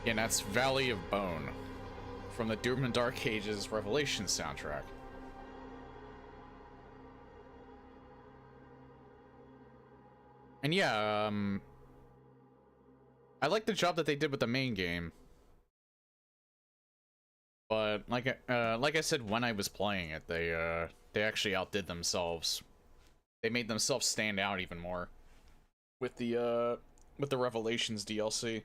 And that's Valley of Bone from the Doom and Dark Ages Revelation soundtrack. And yeah, I like the job that they did with the main game. But like I said when I was playing it, they actually outdid themselves. They made themselves stand out even more with the Revelations DLC.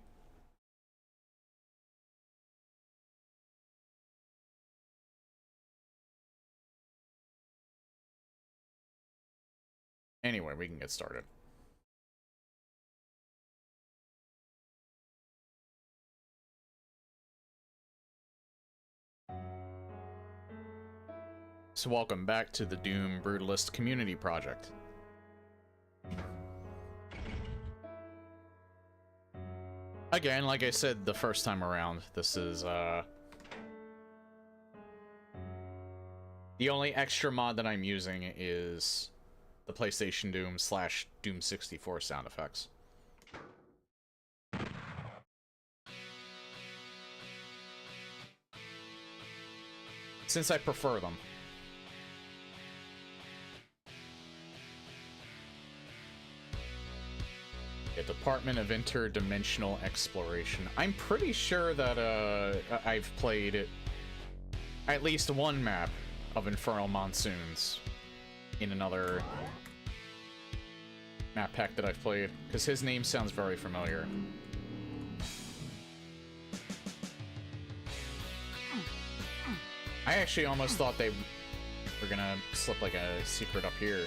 Anyway, we can get started. So welcome back to the Doom Brutalist community project. Again, like I said the first time around, this is the only extra mod that I'm using is the PlayStation Doom slash Doom 64 sound effects. Since I prefer them. Yeah, Department of Interdimensional Exploration. I'm pretty sure that I've played at least one map of Infernal Monsoons in another map pack that I've played, because his name sounds very familiar. I actually almost thought they were gonna slip like a secret up here.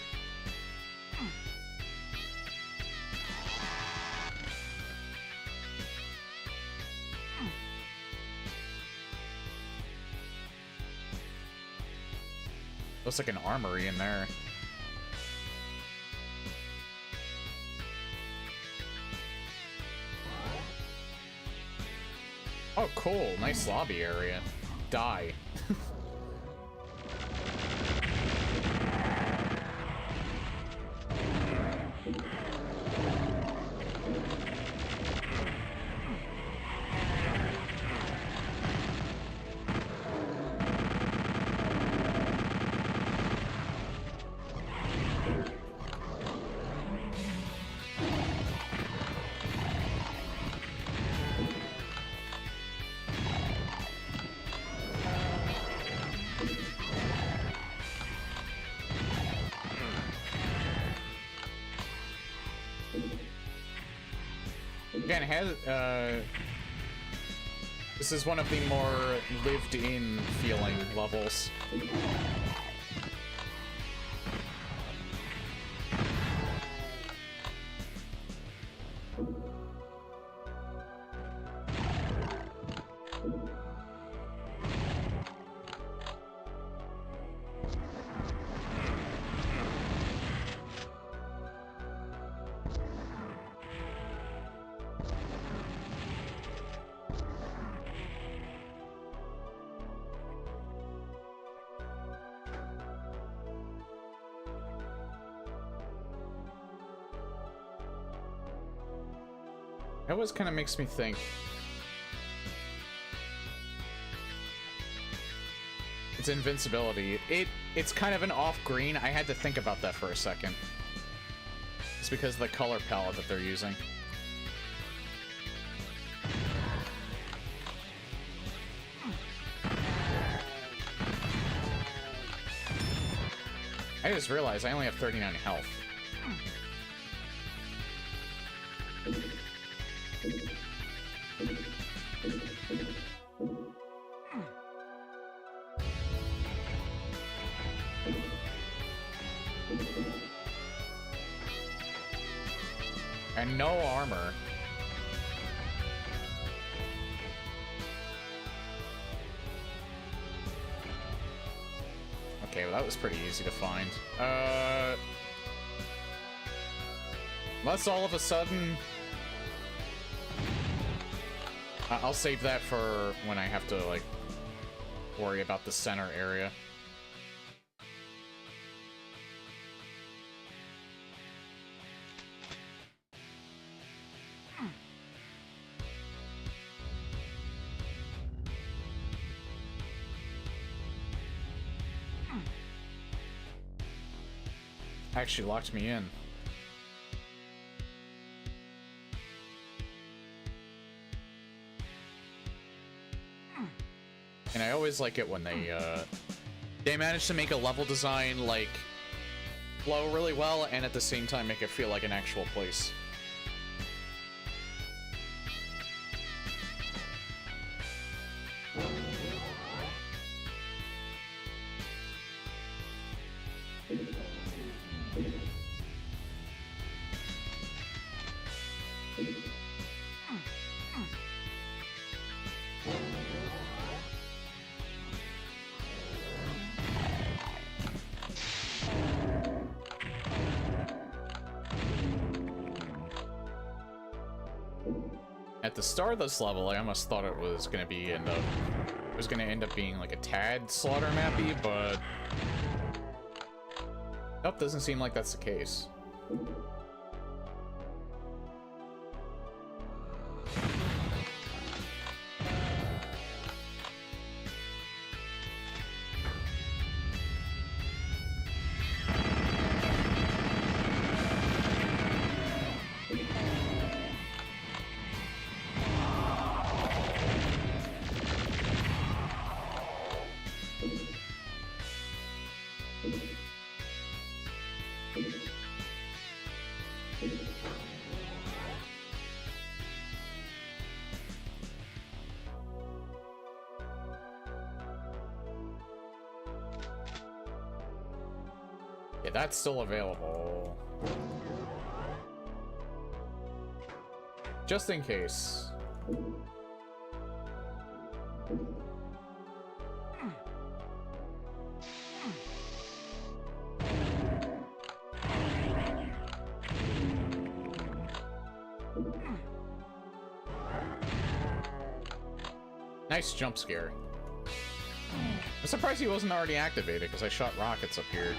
Looks like an armory in there. Oh, cool. Nice lobby area. Die. Again, this is one of the more lived-in feeling levels. It always kind of makes me think. It's invincibility. It's kind of an off-green. I had to think about that for a second. It's because of the color palette that they're using. I just realized I only have 39 health. And no armor. Okay, well that was pretty easy to find. Unless all of a sudden... I'll save that for when I have to, like, worry about the center area. Actually locked me in. And I always like it when they manage to make a level design, like, flow really well, and at the same time make it feel like an actual place. At the start of this level, I almost thought it was gonna be end up being like a tad slaughter mappy, but Nope, doesn't seem like that's the case. Yeah, that's still available. Just in case. Nice jump scare. I'm surprised he wasn't already activated because I shot rockets up here.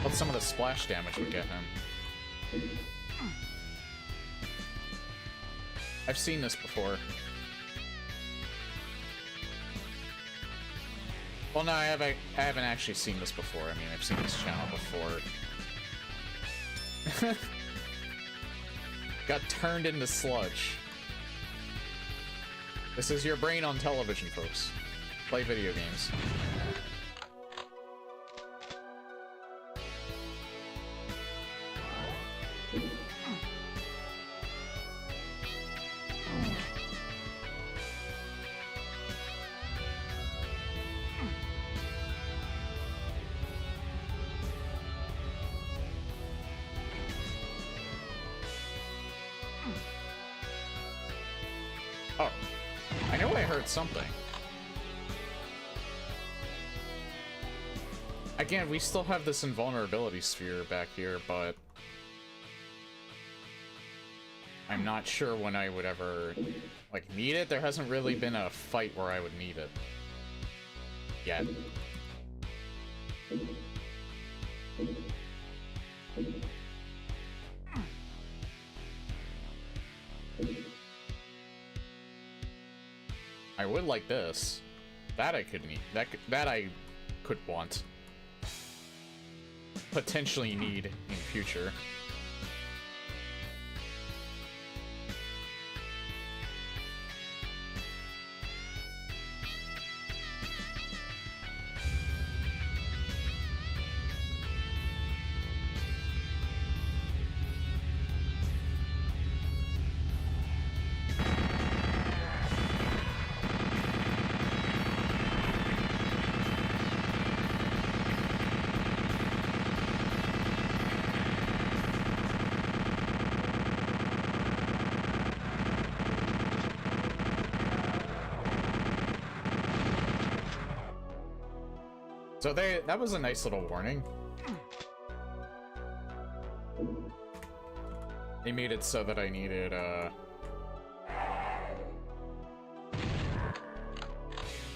But some of the splash damage would get him. I've seen this before. Well, no, I haven't actually seen this before. I mean, I've seen this channel before. Got turned into sludge. This is your brain on television, folks. Play video games. Oh, I know I heard something. Again, we still have this invulnerability sphere back here, but I'm not sure when I would ever, like, need it. There hasn't really been a fight where I would need it. Yet. I would like this. That I could need. That I could want. Potentially need in future. So that was a nice little warning. They made it so that I needed,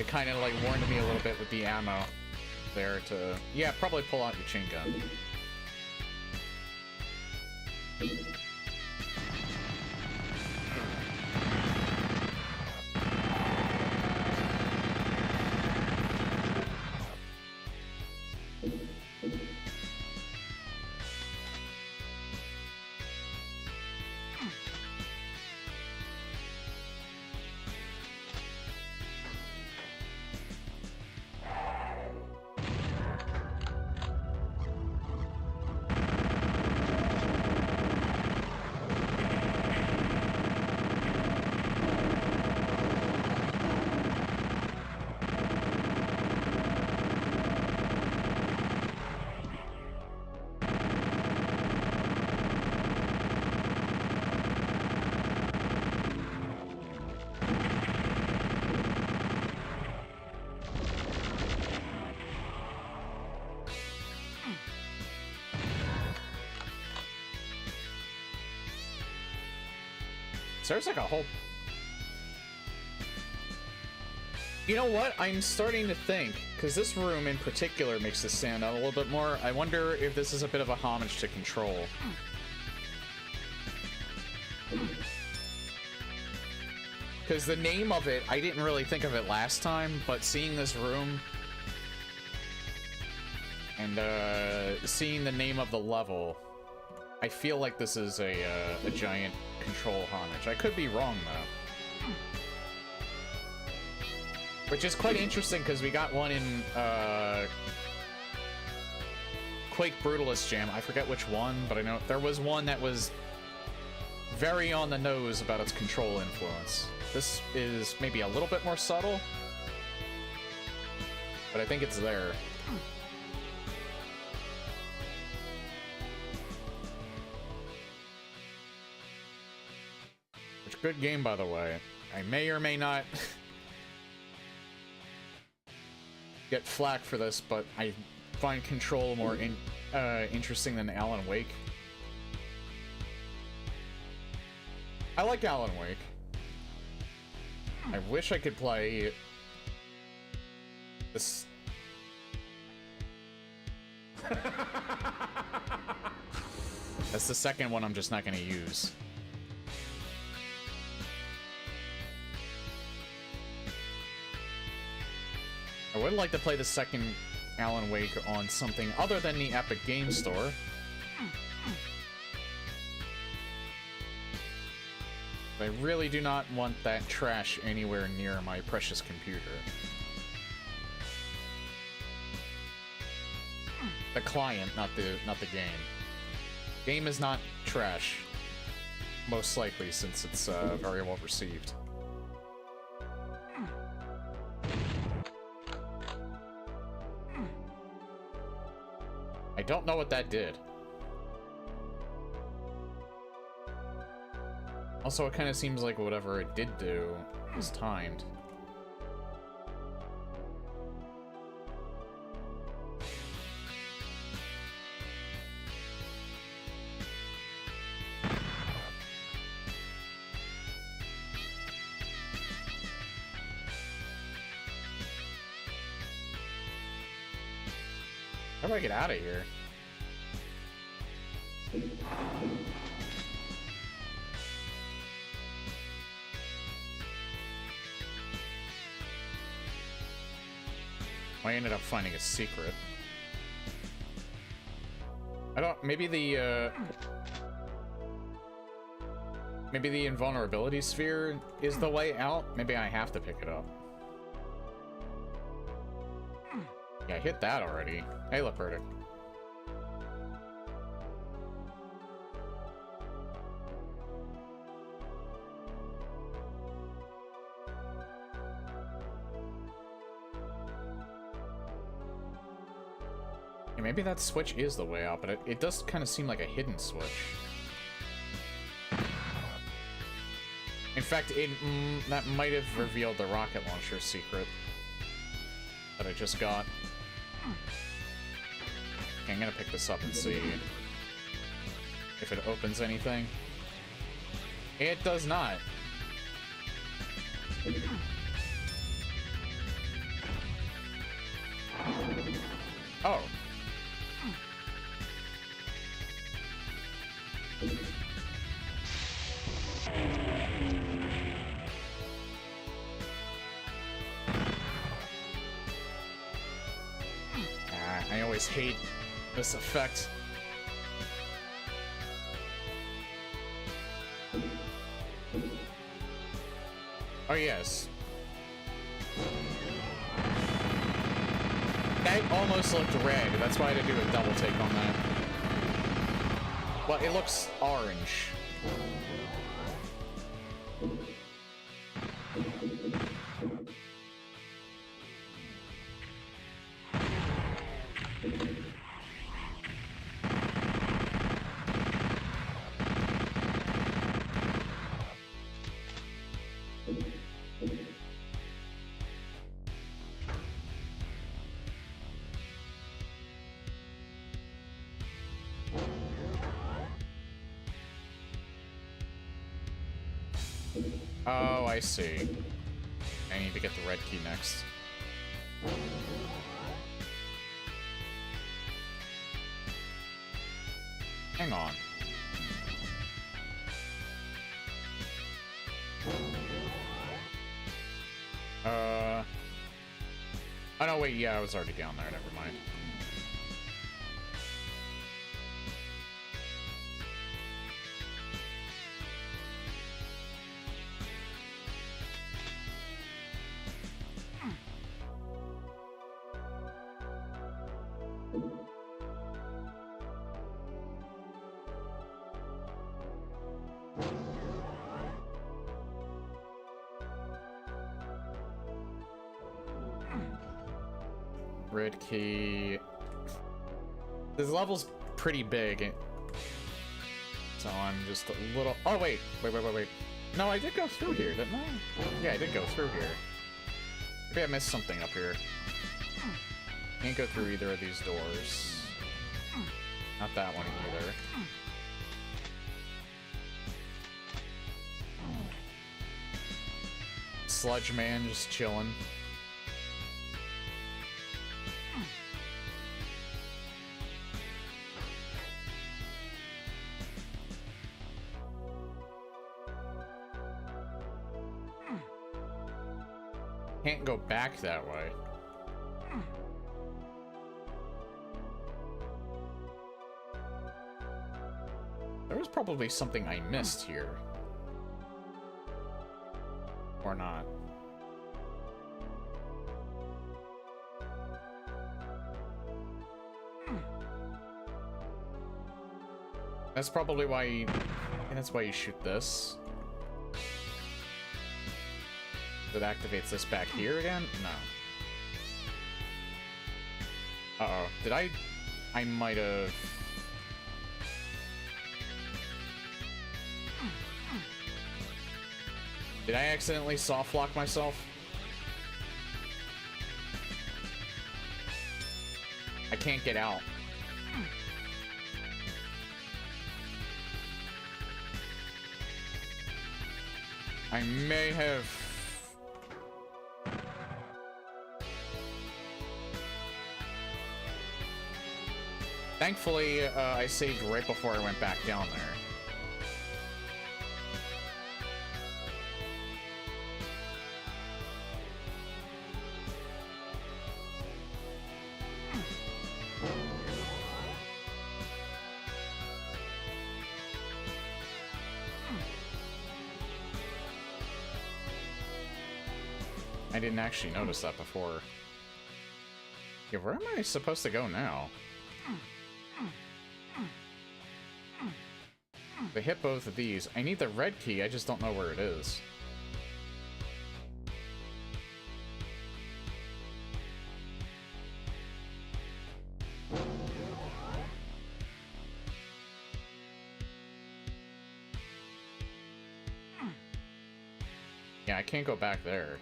it kind of like warned me a little bit with the ammo there to, yeah, probably pull out your chain gun. So there's like a whole... You know what? I'm starting to think, because this room in particular makes this stand out a little bit more. I wonder if this is a bit of a homage to Control. Because the name of it, I didn't really think of it last time, but seeing this room and seeing the name of the level, I feel like this is a giant Control homage. I could be wrong, though. Which is quite interesting, because we got one in Quake Brutalist Jam. I forget which one, but I know there was one that was very on the nose about its Control influence. This is maybe a little bit more subtle, but I think it's there. Which, good game, by the way. I may or may not get flack for this, but I find Control more interesting than Alan Wake. I like Alan Wake. I wish I could play this. That's the second one I'm just not going to use. I would like to play the second Alan Wake on something other than the Epic Game Store. I really do not want that trash anywhere near my precious computer. The client, not the game. Game is not trash, most likely, since it's very well received. I don't know what that did. Also, it kind of seems like whatever it did do is timed. How do I get out of here? I ended up finding a secret. I don't... Maybe the invulnerability sphere is the way out? Maybe I have to pick it up. Yeah, I hit that already. Hey, Leopardic. Yeah, maybe that switch is the way out, but it does kind of seem like a hidden switch. In fact, that might have revealed the rocket launcher secret that I just got. Okay, I'm gonna pick this up and see if it opens anything. It does not. Oh. I always hate this effect. Oh, yes. That almost looked red. That's why I had to do a double take on that. Well, it looks orange. Oh, I see. I need to get the red key next. Hang on. Oh no, wait, yeah, I was already down there, never mind. Red key. This level's pretty big, so I'm just a little. Oh wait. No, I did go through here, didn't I? Yeah, I did go through here. Maybe I missed something up here. Can't go through either of these doors. Not that one either. Sludge man just chilling. Can't go back that way. There was probably something I missed here. Or not. That's probably why that's why you shoot this. That activates this back here again? No. Uh-oh. Did I might have... Did I accidentally soft lock myself? I can't get out. I may have... Thankfully, I saved right before I went back down there. I didn't actually notice that before. Yeah, where am I supposed to go now? They hit both of these. I need the red key, I just don't know where it is. Yeah, I can't go back there.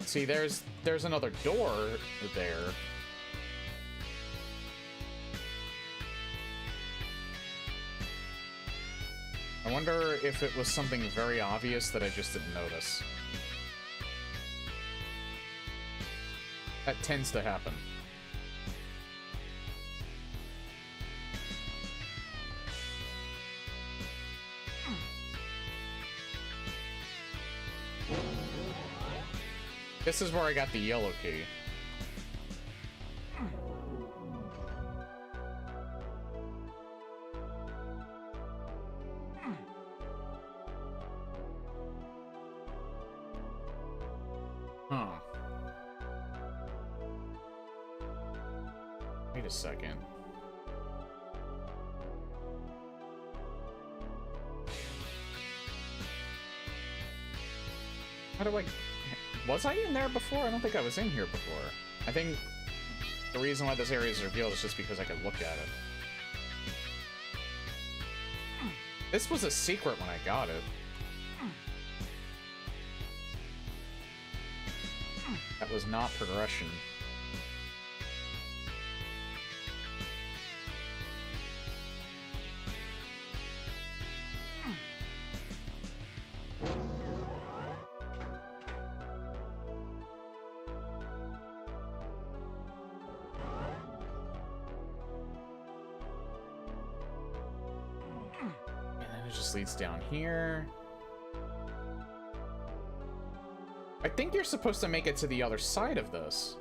See, there's another door there. I wonder if it was something very obvious that I just didn't notice. That tends to happen. This is where I got the yellow key. Huh. Wait a second. How do I... Was I in there before? I don't think I was in here before. I think the reason why this area is revealed is just because I could look at it. This was a secret when I got it. That was not progression. just leads down here. I think you're supposed to make it to the other side of this.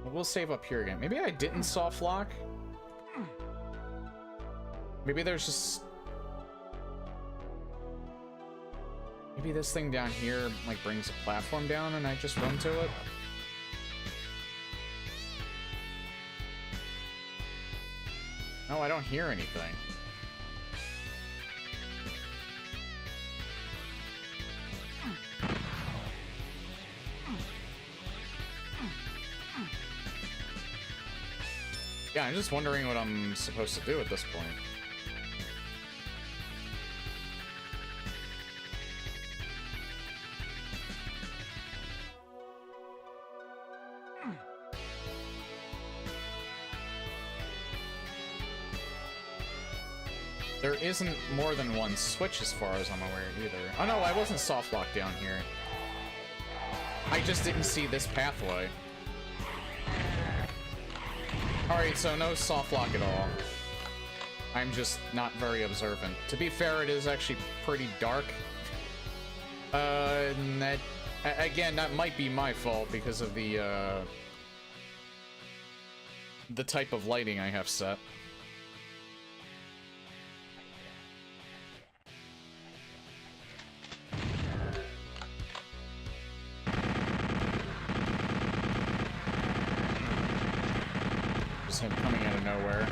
We'll save up here again. Maybe I didn't soft lock. Maybe there's just... Maybe this thing down here, like, brings a platform down and I just run to it. No, I don't hear anything. Yeah, I'm just wondering what I'm supposed to do at this point. There isn't more than one switch as far as I'm aware either. Oh no, I wasn't soft locked down here. I just didn't see this pathway. Alright, so no soft lock at all. I'm just not very observant. To be fair, it is actually pretty dark. And that... Again, that might be my fault because of the type of lighting I have set. Him coming out of nowhere.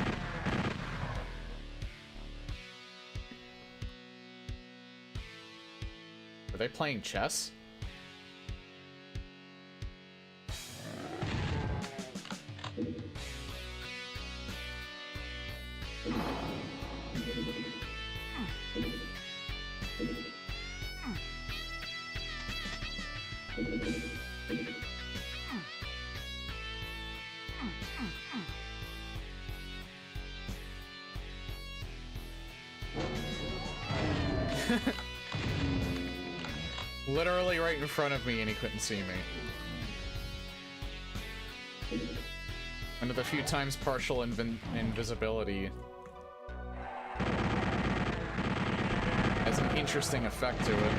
Are they playing chess? Literally right in front of me and he couldn't see me. One of the few times partial invisibility has an interesting effect to it.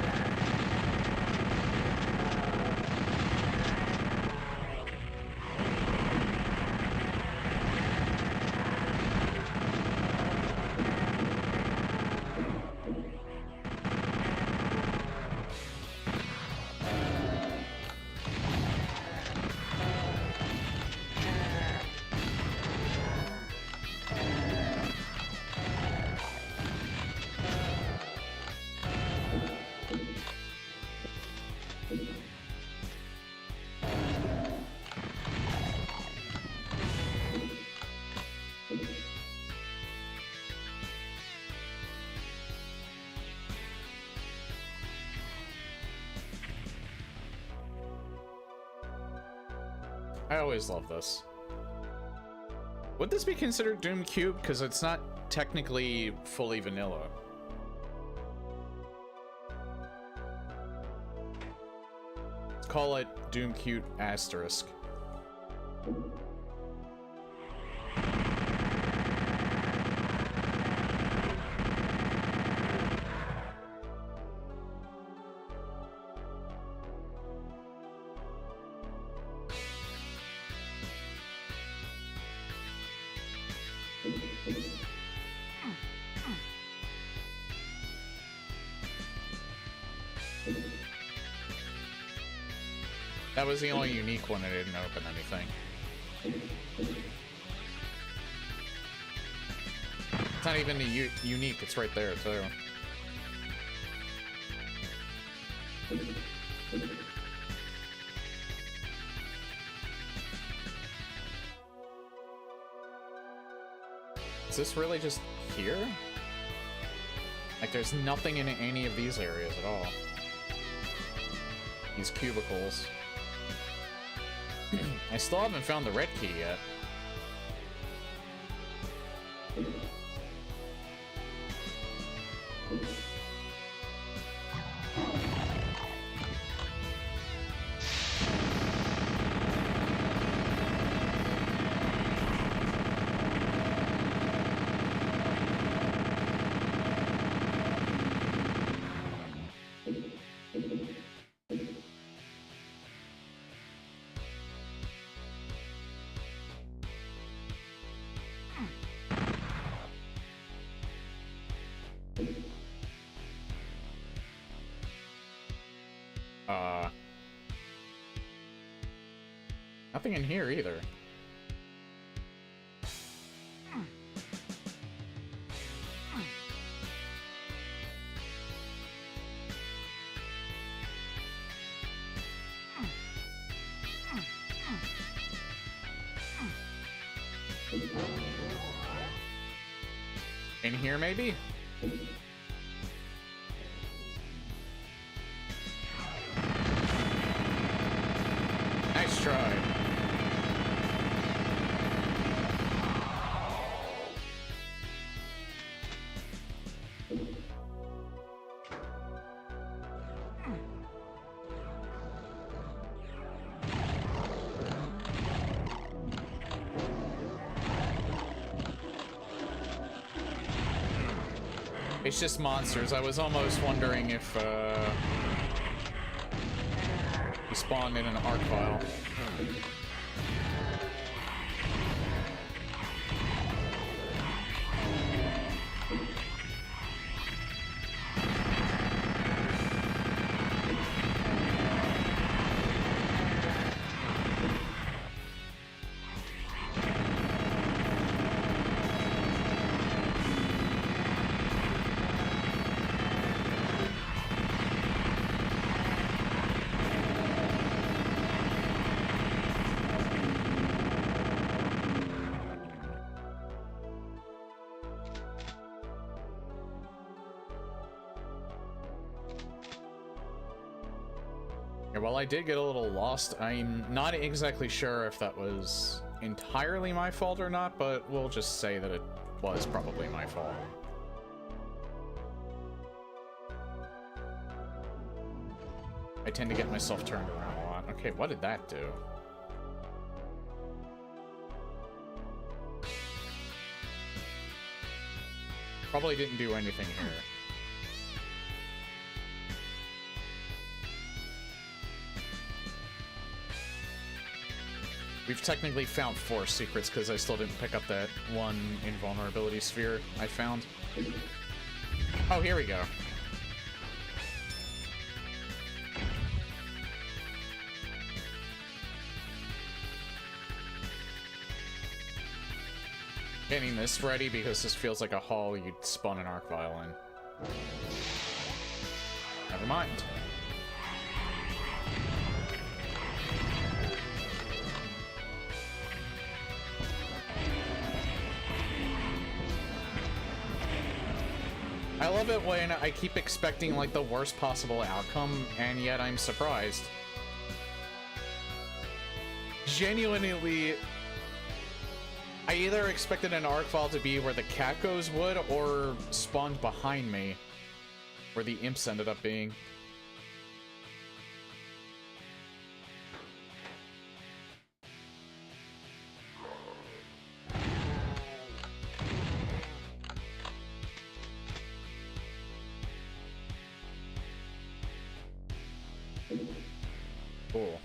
I always love this. Would this be considered Doom Cube? Because it's not technically fully vanilla. Let's call it Doom Cube asterisk. That was the only unique one. I didn't open anything. It's not even unique. It's right there, too. Is this really just here? Like, there's nothing in any of these areas at all. These cubicles. I still haven't found the red key yet. Nothing in here either. In here, maybe? Nice try. It's just monsters. I was almost wondering if, we spawned in an arc file. Well, I did get a little lost. I'm not exactly sure if that was entirely my fault or not, but we'll just say that it was probably my fault. I tend to get myself turned around a lot. Okay, what did that do? Probably didn't do anything here. We've technically found 4 secrets because I still didn't pick up that one invulnerability sphere I found. Oh, here we go. Getting this ready because this feels like a hall you'd spawn an arc vial in. Never mind. I love it when I keep expecting, like, the worst possible outcome, and yet I'm surprised. Genuinely, I either expected an arc file to be where the cat goes would, or spawned behind me, where the imps ended up being. Cool.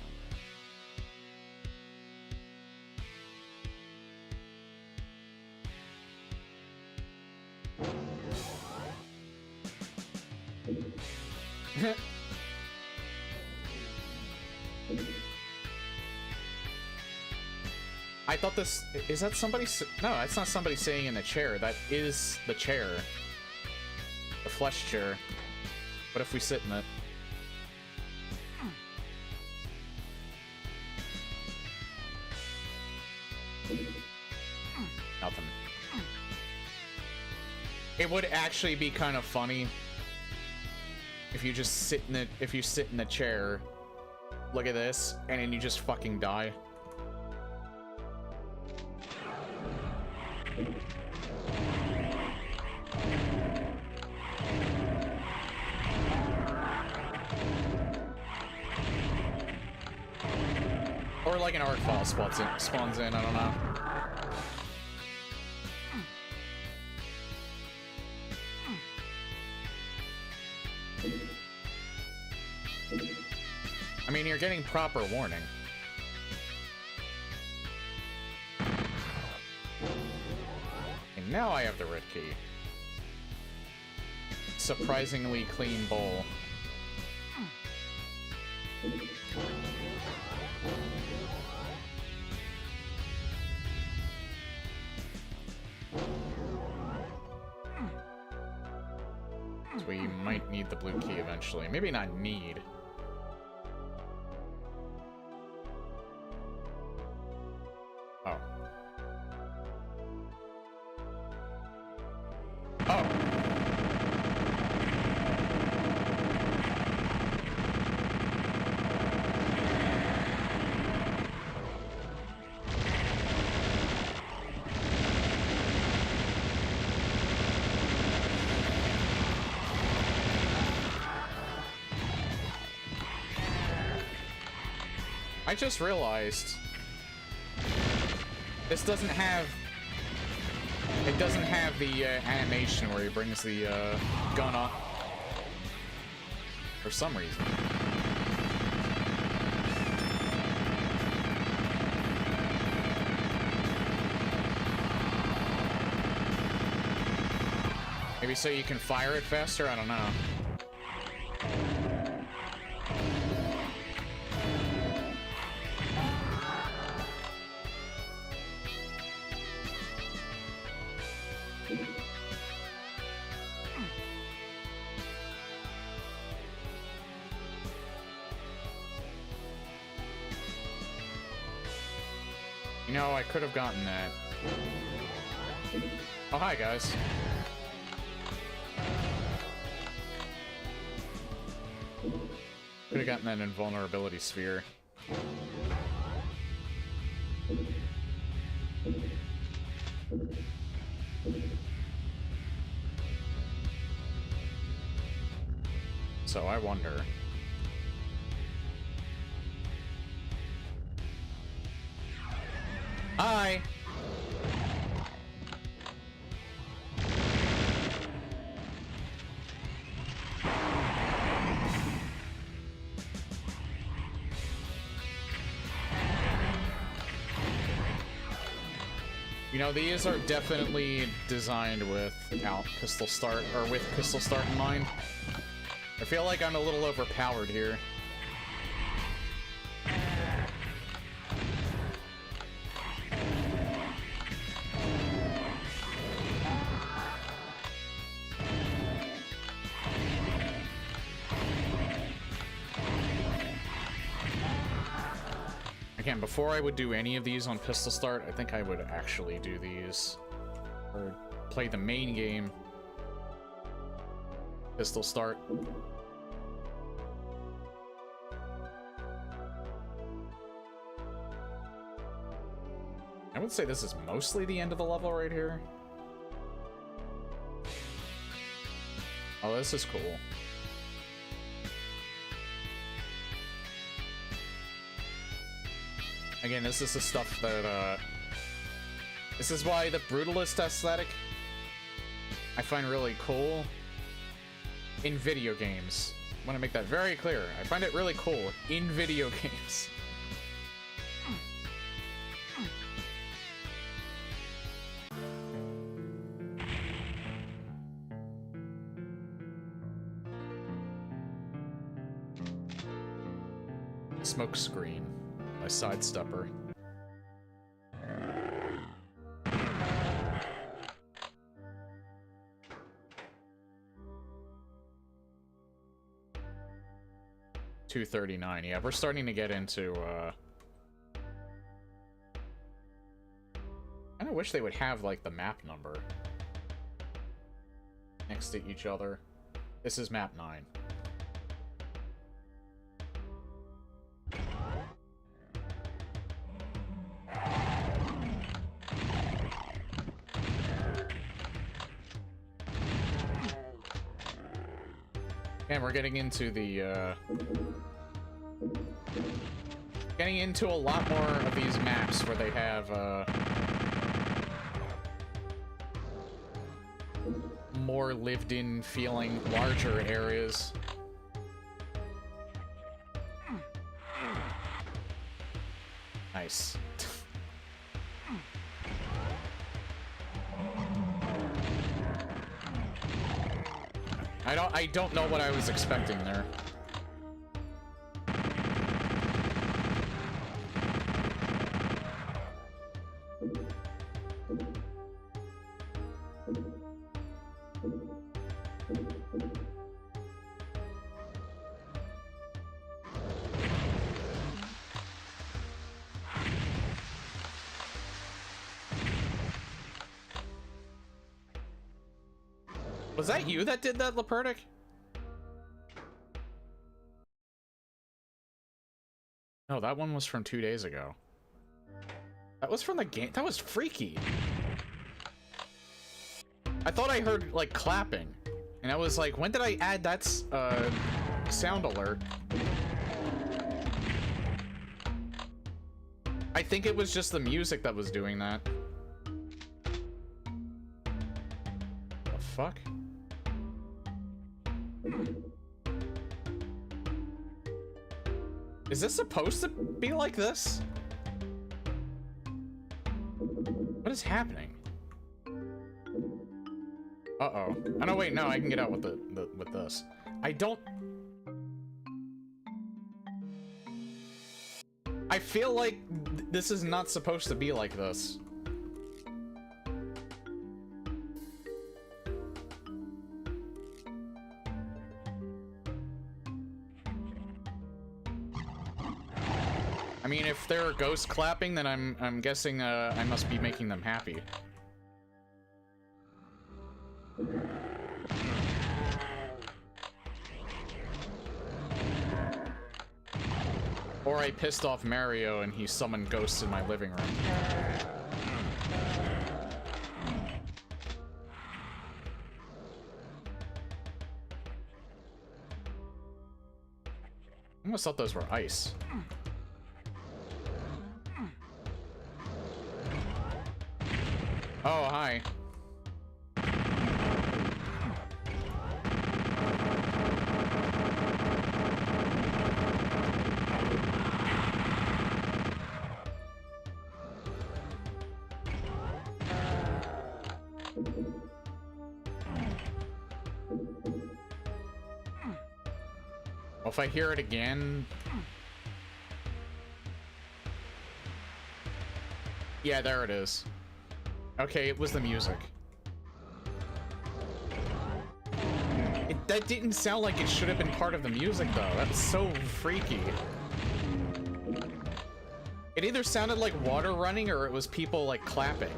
I thought this... Is that somebody... No, that's not somebody sitting in a chair. That is the chair. The flesh chair. What if we sit in it? Nothing. It would actually be kind of funny if you just sit in it. If you sit in the chair, look at this, and then you just fucking die. Or like an arc file spawns in, I don't know. I mean, you're getting proper warning. And now I have the red key. Surprisingly clean bowl. So we might need the blue key eventually. Maybe not need. Oh. Oh! I just realized this doesn't have... It doesn't have the animation where he brings the gun up. For some reason. Maybe so you can fire it faster? I don't know. You know, I could have gotten that. Oh, hi, guys. Could have gotten that invulnerability sphere. So I wonder... Hi! You know, these are definitely designed without pistol start, or with pistol start in mind. I feel like I'm a little overpowered here. Again, before I would do any of these on pistol start, I think I would actually do these, or play the main game, pistol start. I would say this is mostly the end of the level right here. Oh, this is cool. Again, this is the stuff that, this is why the Brutalist aesthetic I find really cool in video games. I want to make that very clear. I find it really cool in video games. Smoke screen. My sidestepper. $239. Yeah, we're starting to get into, I kinda wish they would have, like, the map number next to each other. This is map 9. And we're getting into the, getting into a lot more of these maps where they have, more lived-in feeling, larger areas. Nice. I don't know what I was expecting there. Was that you that did that, Lepertic? No, that one was from 2 days ago. That was from the game. That was freaky. I thought I heard, like, clapping. And I was like, when did I add that, sound alert? I think it was just the music that was doing that. The fuck? Is this supposed to be like this? What is happening? Uh-oh. Oh, no, wait, no, I can get out with with this. I don't... I feel like this is not supposed to be like this. I mean, if there are ghosts clapping, then I'm guessing I must be making them happy. Or I pissed off Mario and he summoned ghosts in my living room. I almost thought those were ice. Oh, hi. Well, if I hear it again... Yeah, there it is. Okay, it was the music. That didn't sound like it should have been part of the music, though. That's so freaky. It either sounded like water running or it was people, like, clapping.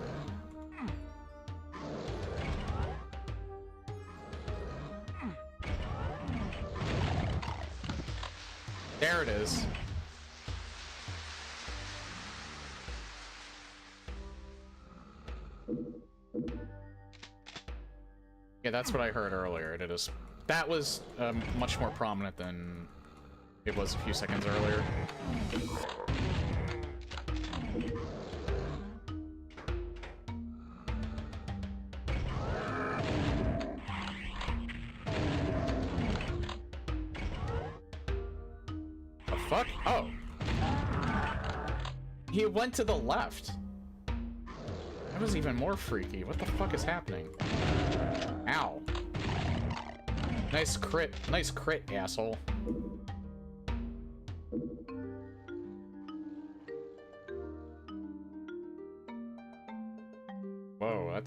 There it is. Yeah, that's what I heard earlier. It is. That was much more prominent than it was a few seconds earlier. The fuck? Oh. He went to the left. That was even more freaky. What the fuck is happening? Ow. Nice crit, asshole. Whoa,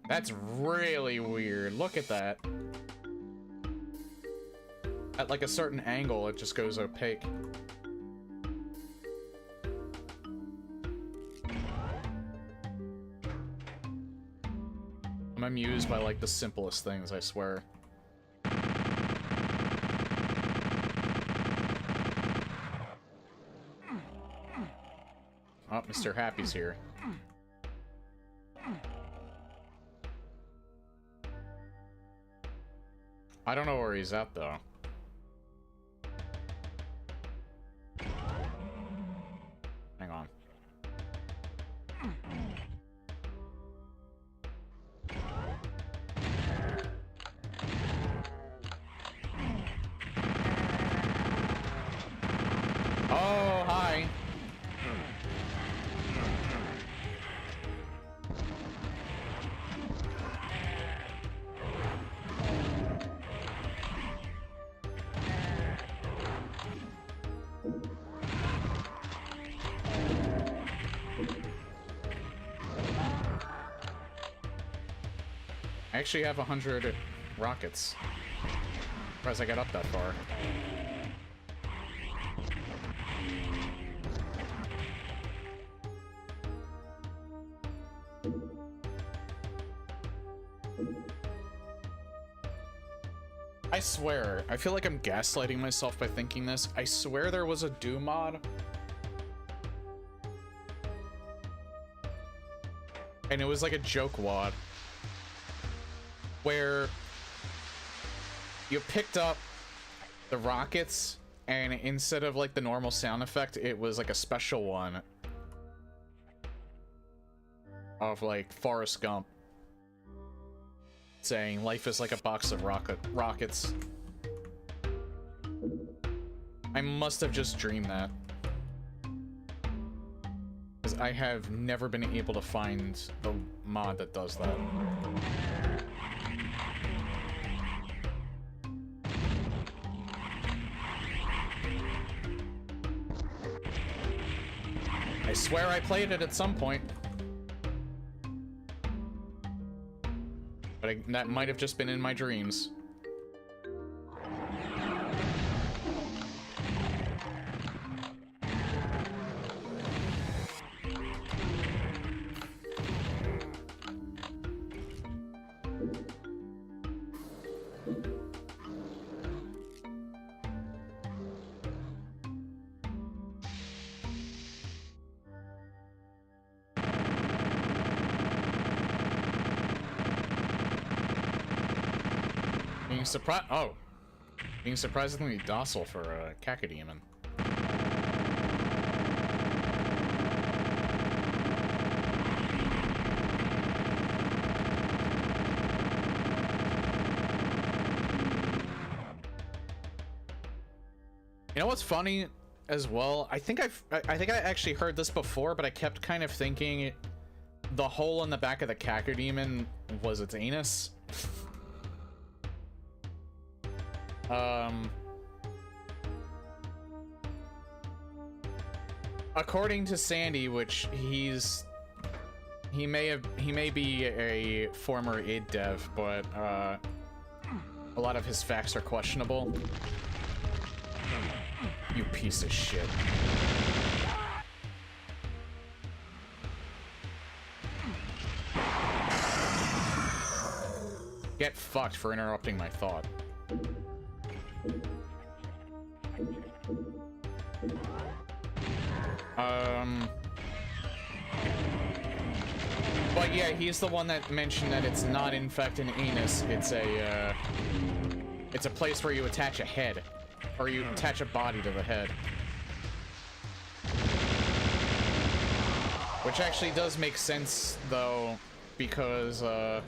that's really weird. Look at that. At like a certain angle, it just goes opaque. I'm amused by like the simplest things, I swear. Oh, Mr. Happy's here. I don't know where he's at, though. Hang on. Oh, hi. I actually have 100 rockets. Surprised I got up that far. I swear, I feel like I'm gaslighting myself by thinking this. I swear there was a Doom mod. And it was like a joke wad. Where you picked up the rockets, and instead of like the normal sound effect, it was like a special one of like Forrest Gump saying life is like a box of rockets. I must have just dreamed that, because I have never been able to find the mod that does that. I swear I played it at some point. But that might have just been in my dreams. Being surprisingly docile for a cacodemon. You know what's funny as well? I think I actually heard this before, but I kept kind of thinking the hole in the back of the cacodemon was its anus. According to Sandy, which he may be a former id dev, but a lot of his facts are questionable. You piece of shit. Get fucked for interrupting my thought. But yeah, he's the one that mentioned that it's not in fact an anus, it's a place where you attach a head, or you attach a body to the head. Which actually does make sense, though, because, the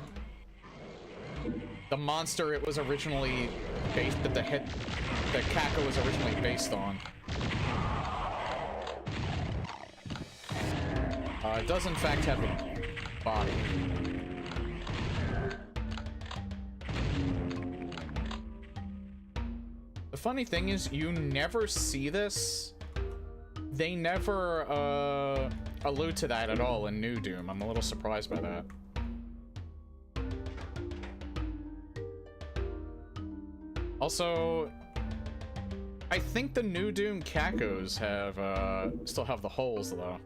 monster it was originally based, that the caca was originally based on. It does in fact have a body. The funny thing is, you never see this. They never, allude to that at all in New Doom. I'm a little surprised by that. Also, I think the New Doom cacos have, still have the holes, though.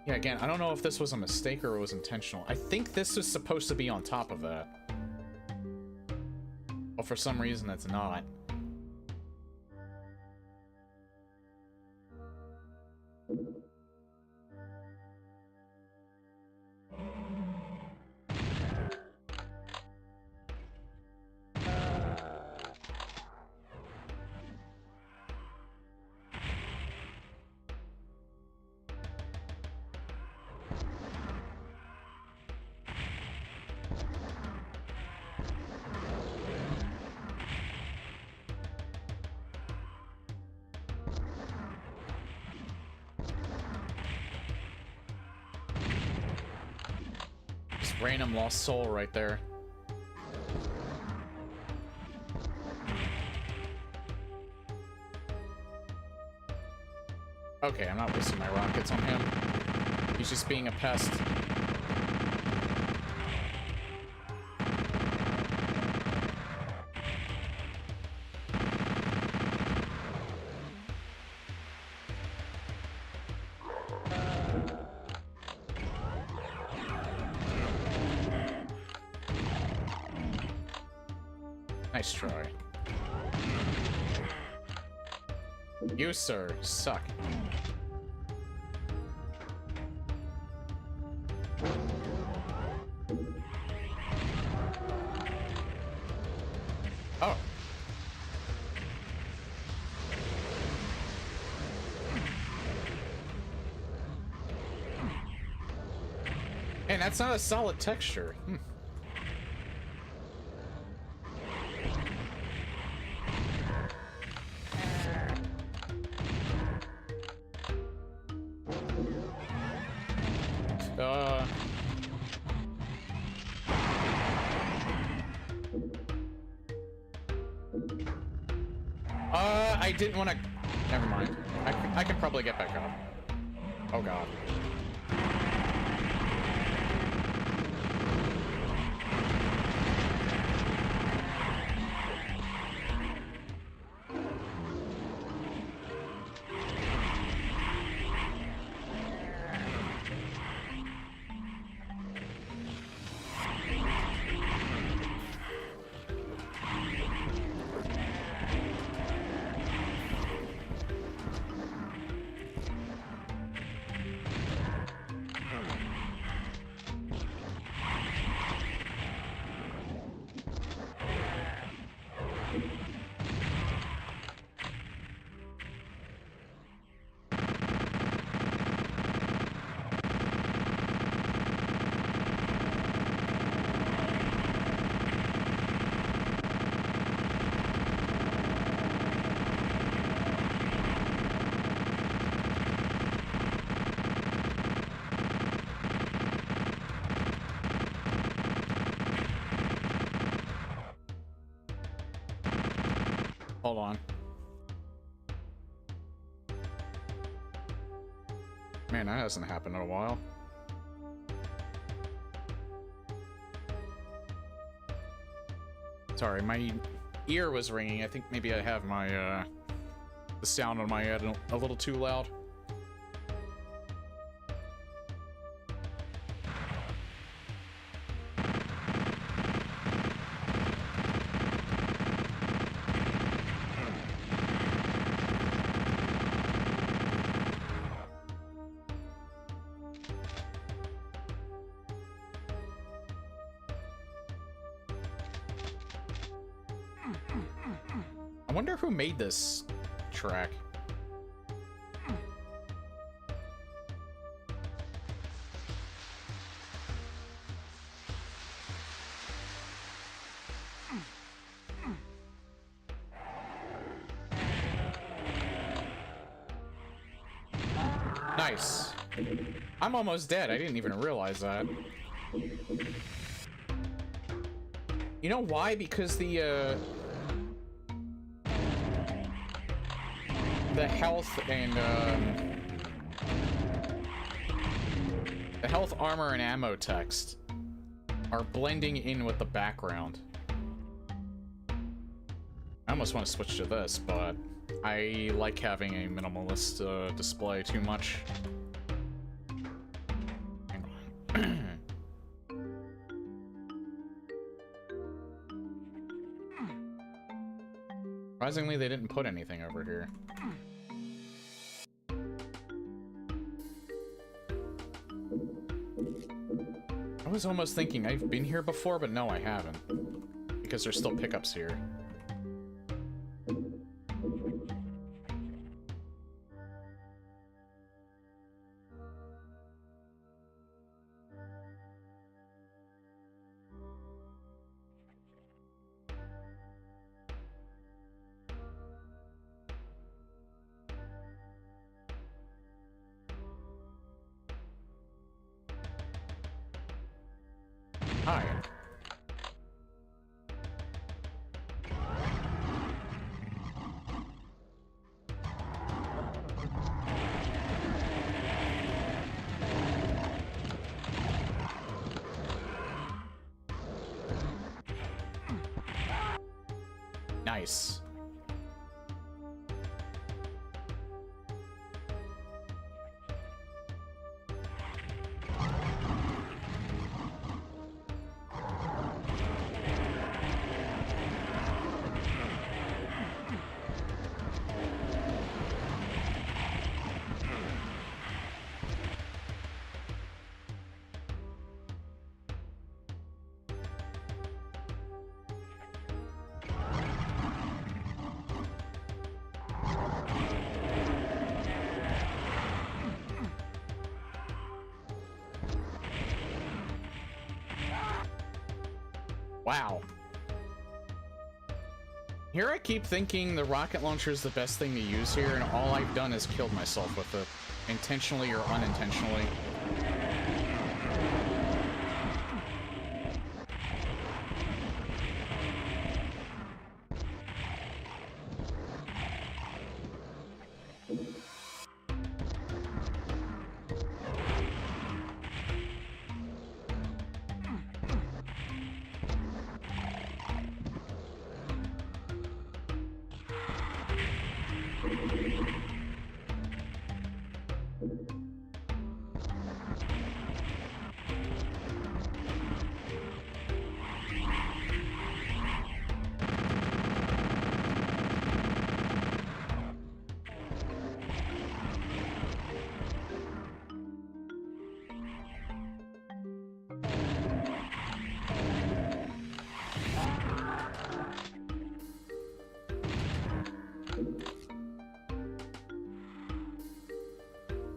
Yeah, again, I don't know if this was a mistake or it was intentional. I think this is supposed to be on top of that. But for some reason, it's not. Random lost soul right there. Okay, I'm not wasting my rockets on him. He's just being a pest. Nice try. You, sir, suck. Oh. And that's not a solid texture. I didn't want to... Never mind. I can probably get back up. Oh, God. Hold on. Man, that hasn't happened in a while. Sorry, my ear was ringing. I think maybe I have my, the sound on my head a little too loud. I wonder who made this track. Nice. I'm almost dead. I didn't even realize that. You know why? Because the health and the health, armor, and ammo text are blending in with the background. I almost want to switch to this, but I like having a minimalist display too much. Hang on. Surprisingly, they didn't put anything over here. I was almost thinking I've been here before, but no, I haven't. Because there's still pickups here. Hi. Nice. Wow. Here I keep thinking the rocket launcher is the best thing to use here, and all I've done is killed myself with it. Intentionally or unintentionally.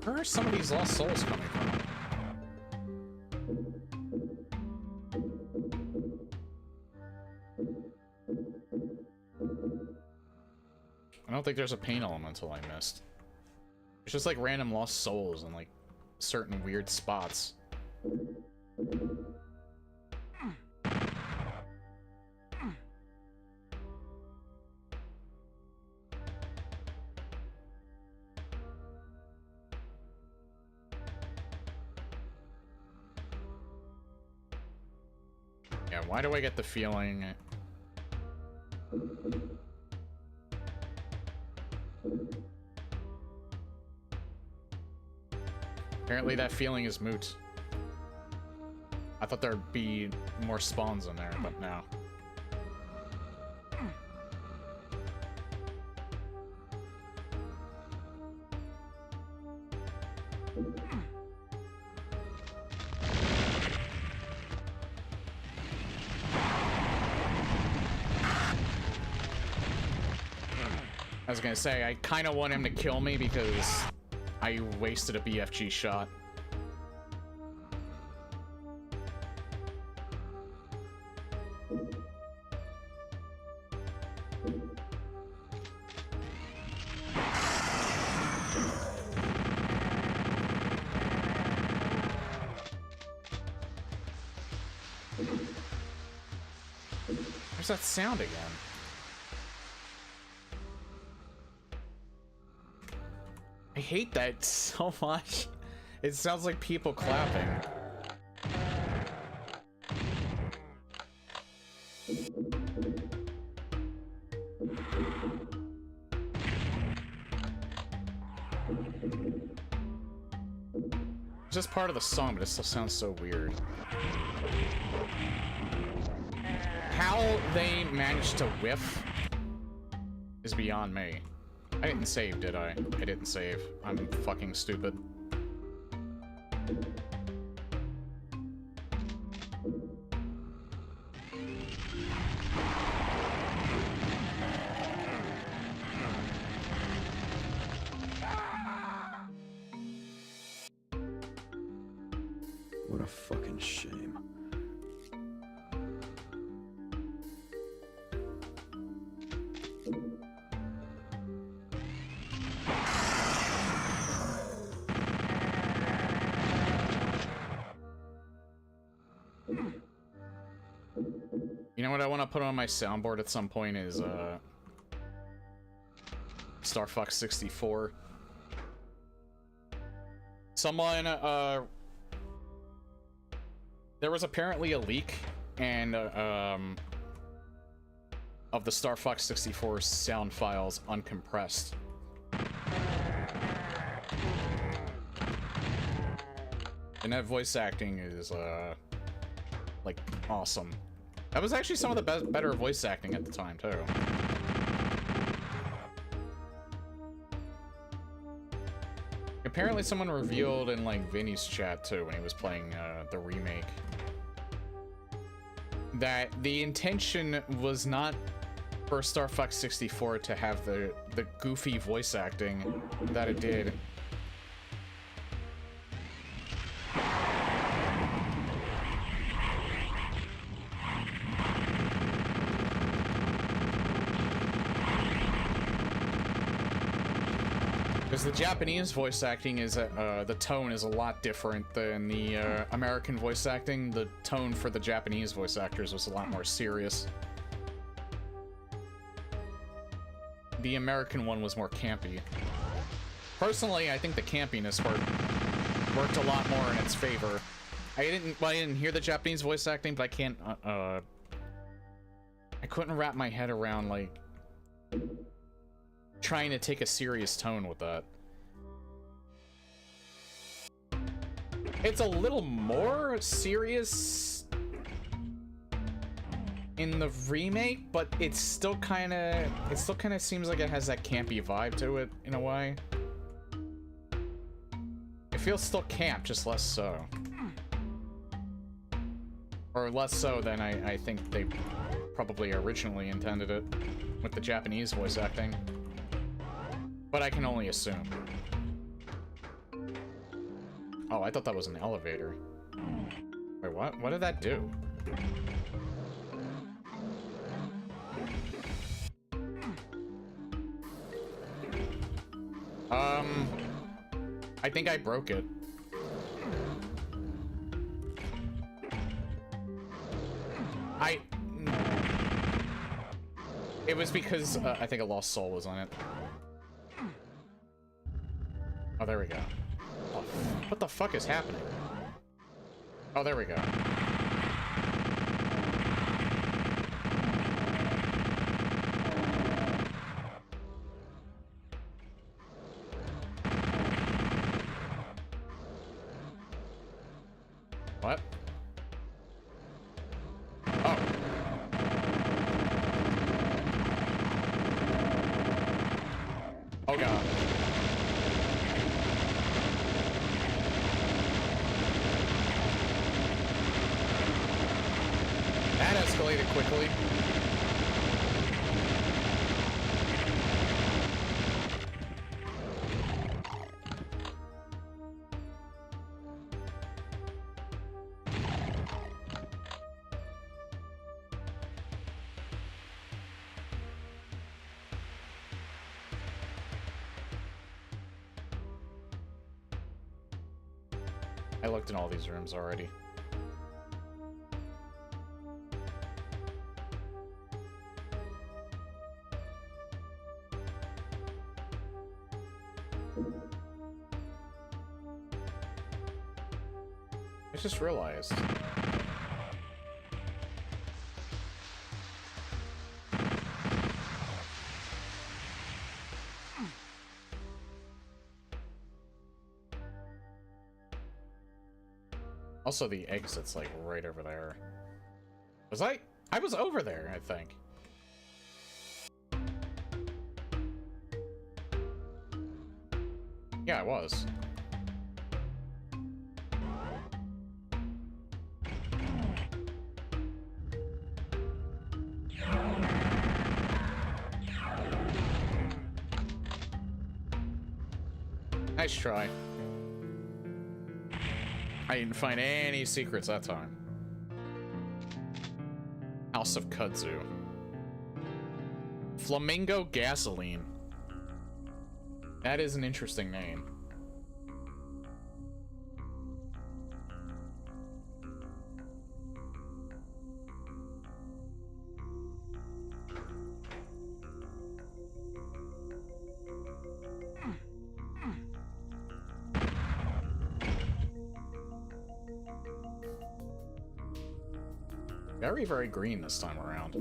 Where are some of these lost souls coming from? I don't think there's a pain elemental I missed. It's just like random lost souls in like certain weird spots. Yeah, why do I get the feeling... Apparently that feeling is moot. I thought there'd be more spawns in there, but no. I was gonna say, I kind of want him to kill me because I wasted a BFG shot. Where's that sound again? I hate that so much. It sounds like people clapping. It's just part of the song, but it still sounds so weird. How they managed to whiff is beyond me. I didn't save, did I? I didn't save. I'm fucking stupid. What a fucking shame. You know what I want to put on my soundboard at some point is, Star Fox 64. Someone, there was apparently a leak, and, of the Star Fox 64 sound files uncompressed. And that voice acting is, like, awesome. That was actually some of the better voice acting at the time, too. Apparently someone revealed in, like, Vinny's chat, too, when he was playing, the remake, that the intention was not for Star Fox 64 to have the goofy voice acting that it did. Because the Japanese voice acting is, the tone is a lot different than the American voice acting. The tone for the Japanese voice actors was a lot more serious. The American one was more campy. Personally, I think the campiness worked a lot more in its favor. I didn't hear the Japanese voice acting, but I couldn't wrap my head around, like, trying to take a serious tone with that. It's a little more serious in the remake, but it still kind of seems like it has that campy vibe to it in a way. It feels still camp, just less so. Or less so than I think they probably originally intended it with the Japanese voice acting. But I can only assume. Oh, I thought that was an elevator. Wait, what? What did that do? I think I broke it. It was because I think a lost soul was on it. Oh, there we go. Oh, what the fuck is happening? Oh, there we go. What? Oh. Oh god. That escalated quickly. I looked in all these rooms already. I just realized. Also, the exit's like right over there. Was I was over there, I think. Yeah, I was. Nice try. I didn't find any secrets that time. House of Kudzu. Flamingo Gasoline. That is an interesting name. Very, very green this time around.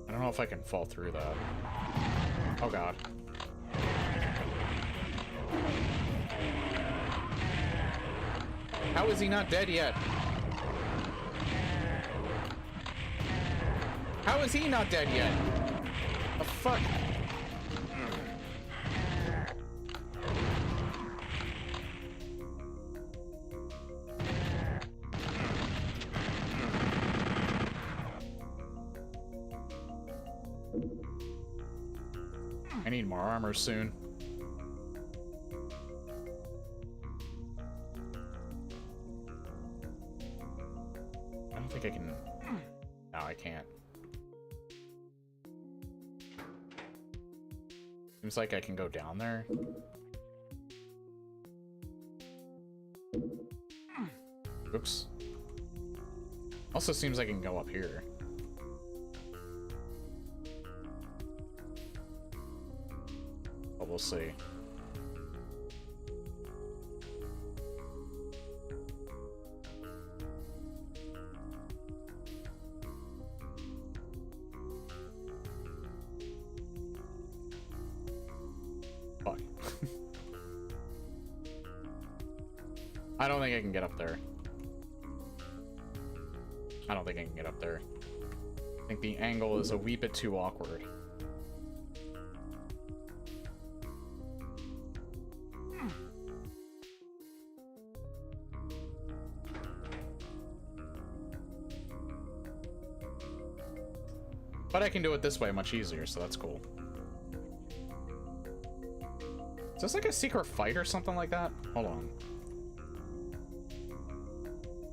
I don't know if I can fall through that. Oh god. How is he not dead yet? How is he not dead yet? The fuck? I need more armor soon. don't think I can... No, I can't. Seems like I can go down there. Oops. Also seems like I can go up here. But we'll see. Fuck. I don't think I can get up there. I don't think I can get up there. I think the angle is a wee bit too awkward. But I can do it this way much easier, so that's cool. Is this like a secret fight or something like that? Hold on.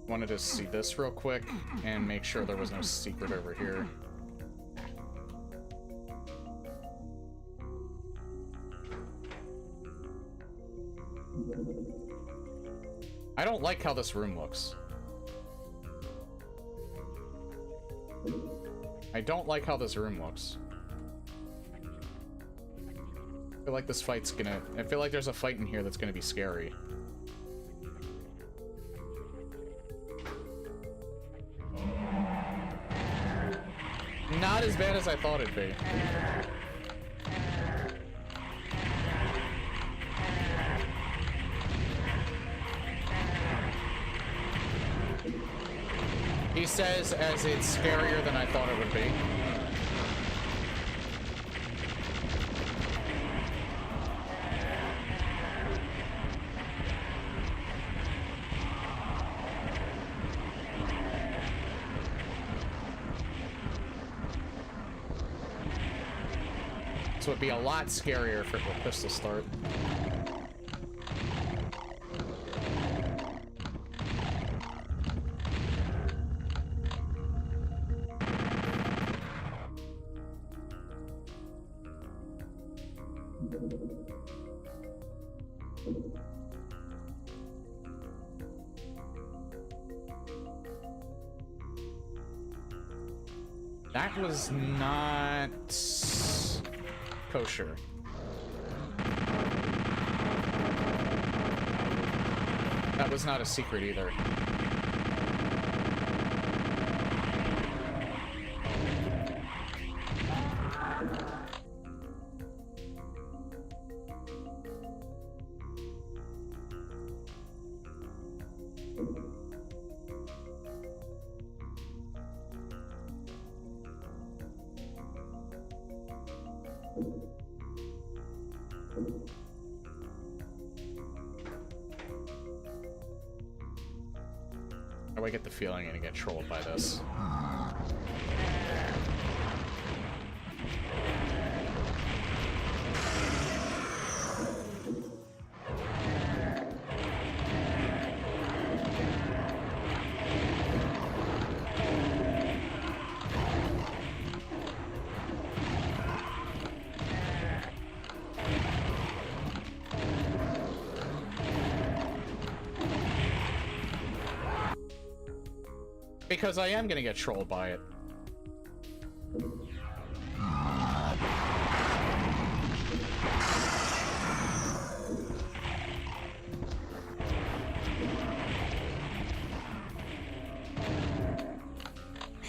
Wanted to see this real quick and make sure there was no secret over here. I don't like how this room looks. I don't like how this room looks. I feel like this fight's gonna... I feel like there's a fight in here that's gonna be scary. Not as bad as I thought it'd be. He says as it's scarier than I thought it would be. So it'd be a lot scarier if it were pistol start. That was not kosher. That was not a secret either. I get the feeling I'm gonna get trolled by this. Because I am gonna get trolled by it.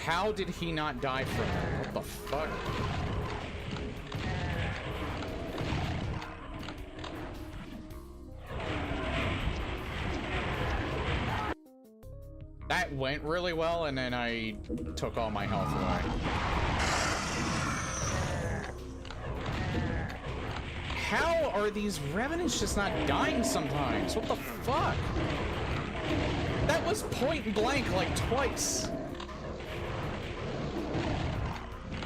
How did he not die from that? What the fuck? That went really well, and then I took all my health away. How are these revenants just not dying sometimes? What the fuck? That was point blank like twice.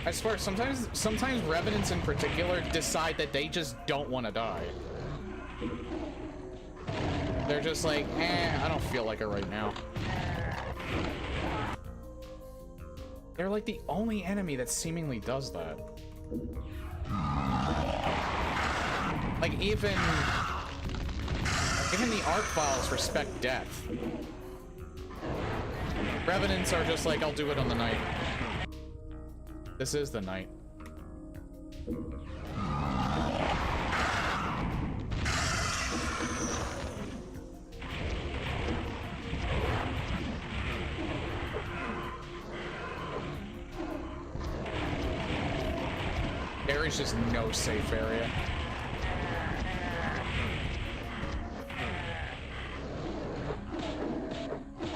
I swear, sometimes revenants in particular decide that they just don't want to die. They're just like, I don't feel like it right now. They're like the only enemy that seemingly does that. Like even the Arc Files respect death. Revenants are just like, I'll do it on the night. This is the night. There's just no safe area.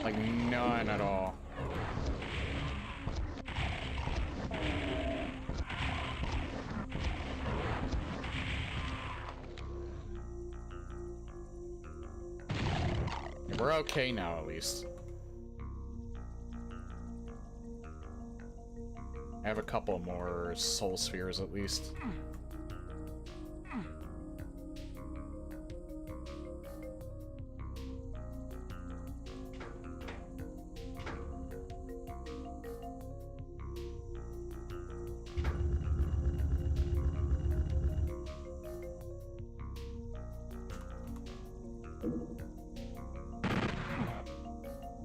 Like, none at all. We're okay now, at least. I have a couple more soul spheres, at least.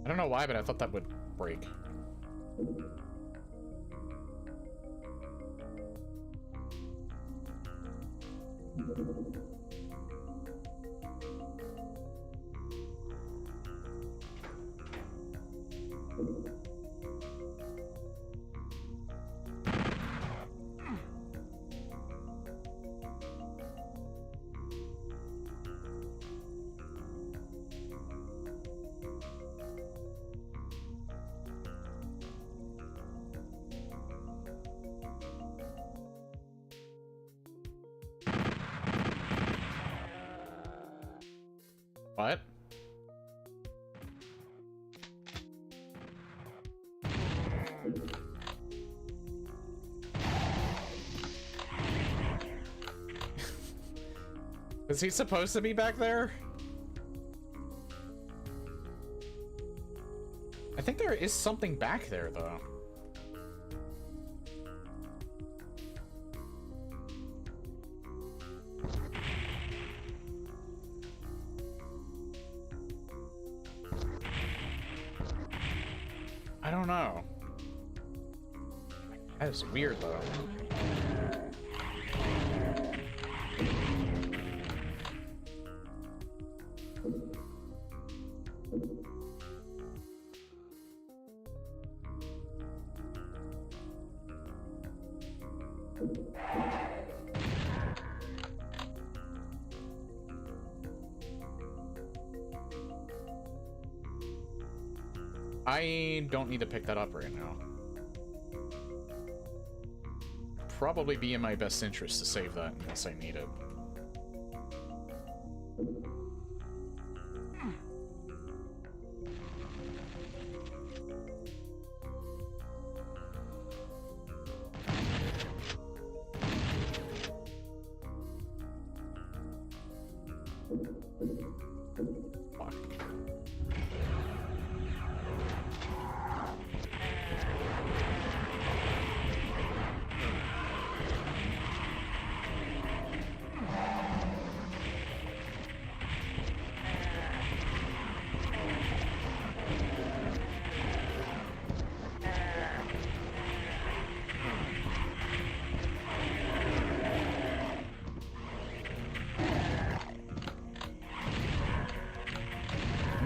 I don't know why, but I thought that would break. What? Is he supposed to be back there? I think there is something back there, though. I don't know. That is weird, though. I don't need to pick that up right now. Probably be in my best interest to save that unless I need it.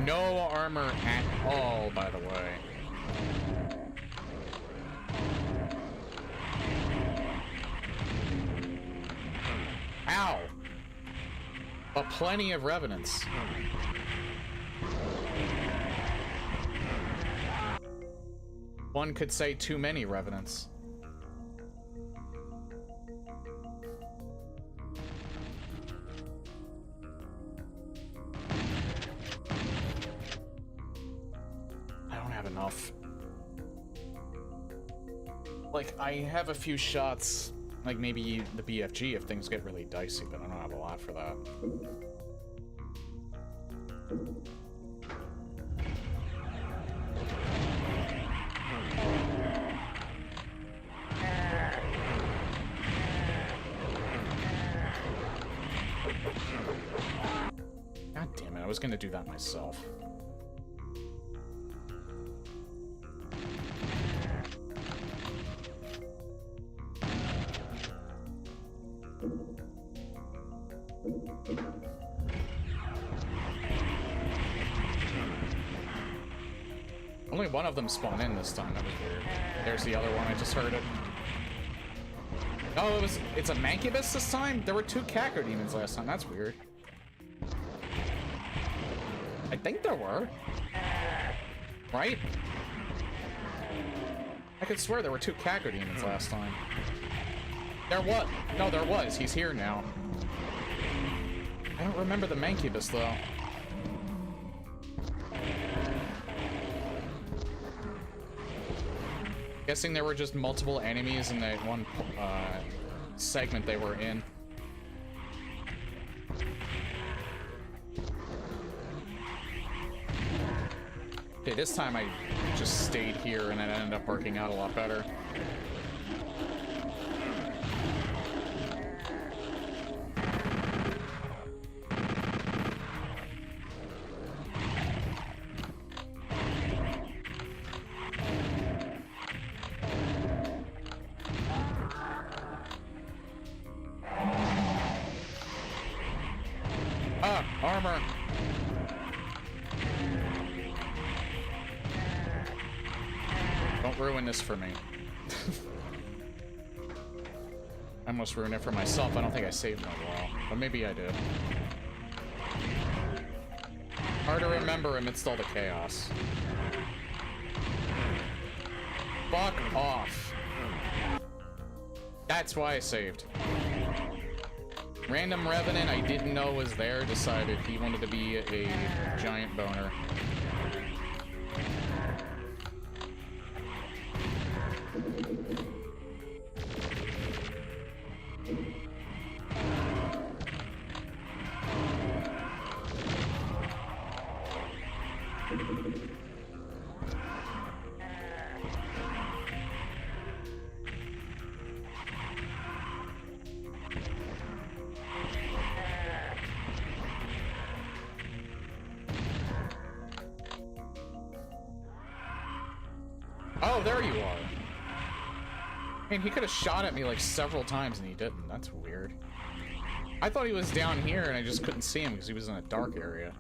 No armor at all, by the way. Ow! But plenty of revenants. One could say too many revenants. Like, I have a few shots, like maybe the BFG if things get really dicey, but I don't have a lot for that. was gonna do that myself. Only one of them spawned in this time. That was weird. There's the other one. I just heard it. Oh, it's a Mancubus this time? There were 2 Caco demons last time. That's weird. I think there were. Right? I could swear there were 2 Caco demons last time. There was. No, there was. He's here now. I don't remember the Mancubus, though. Guessing there were just multiple enemies in that one segment they were in. Okay, this time I just stayed here and it ended up working out a lot better. Armor. Don't ruin this for me. I almost ruined it for myself. I don't think I saved my wall, but maybe I did. Hard to remember amidst all the chaos. Fuck off. That's why I saved. Random Revenant I didn't know was there decided he wanted to be a giant boner. Oh, there you are. I mean, he could have shot at me like several times and he didn't. That's weird. I thought he was down here and I just couldn't see him because he was in a dark area.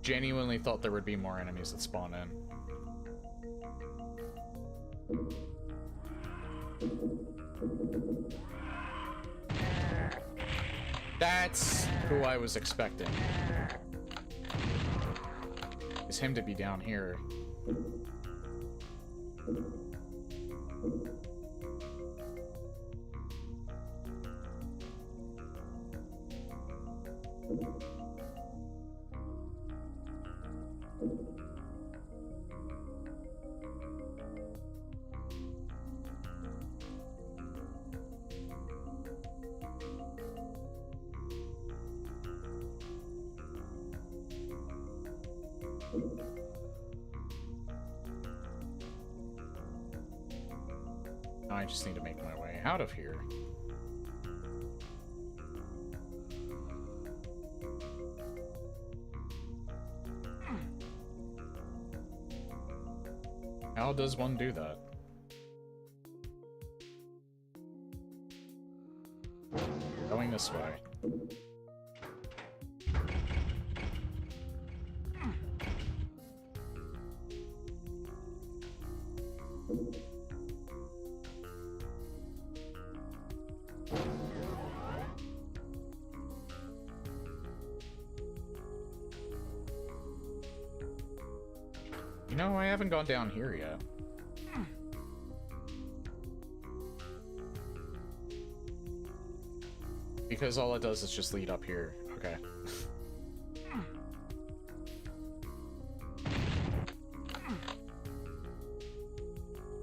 Genuinely thought there would be more enemies that spawn in. That's who I was expecting. Is him to be down here. I just need to make my way out of here. How does one do that? Going this way. You know, I haven't gone down here yet. Because all it does is just lead up here. Okay.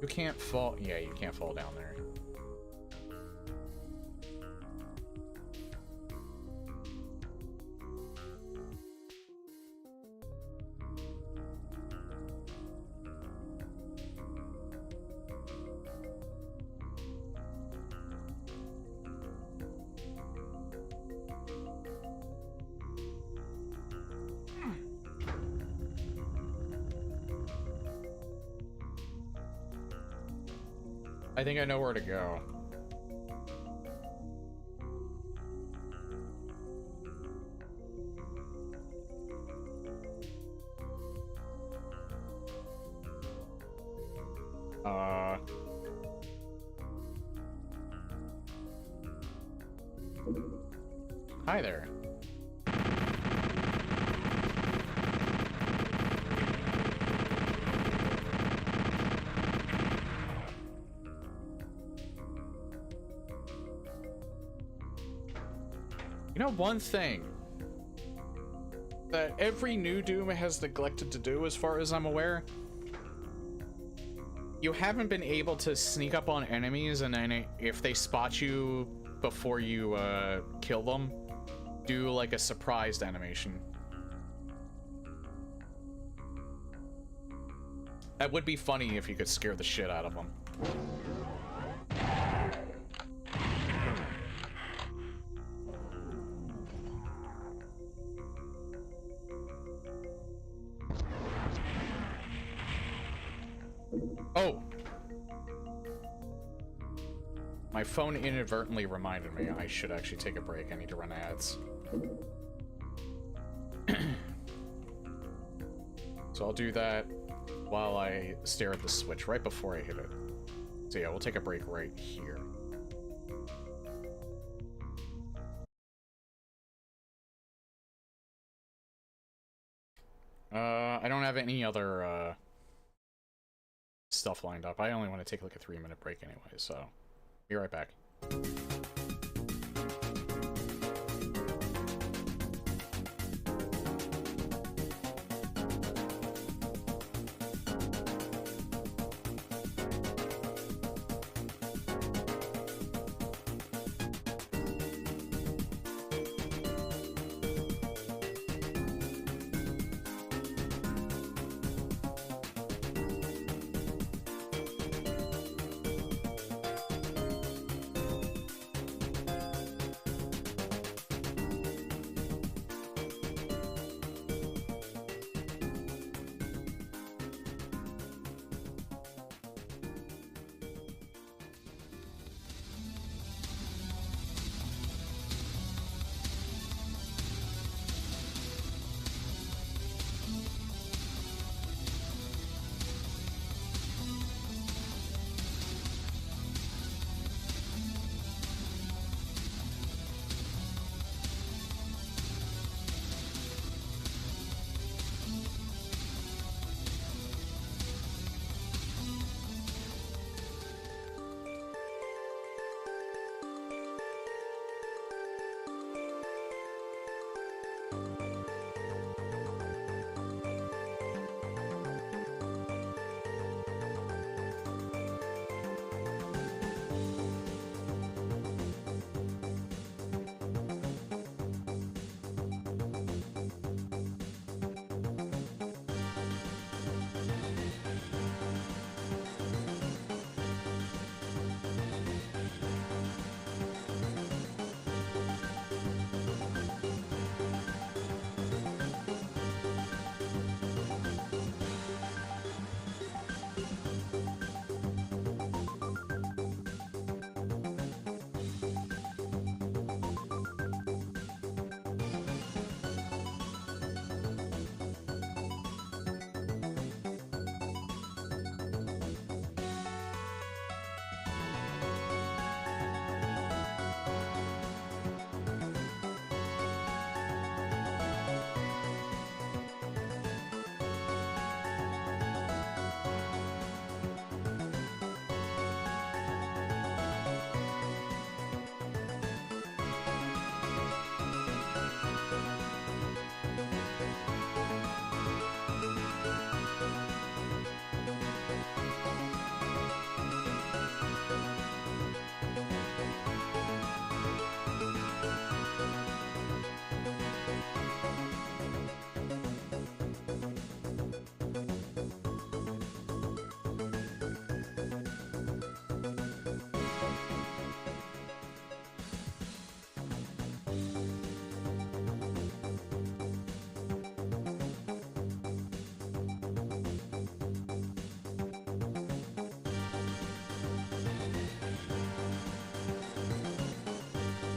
You can't fall. Yeah, you can't fall down there. I think I know where to go. Hi there. You know, one thing that every new Doom has neglected to do, as far as I'm aware, you haven't been able to sneak up on enemies, and then if they spot you before you kill them, do like a surprised animation. That would be funny if you could scare the shit out of them. Oh! My phone inadvertently reminded me I should actually take a break. I need to run ads. So I'll do that while I stare at the switch right before I hit it. So yeah, we'll take a break right here. I don't have any other stuff lined up. I only want to take like a 3-minute break anyway, so be right back.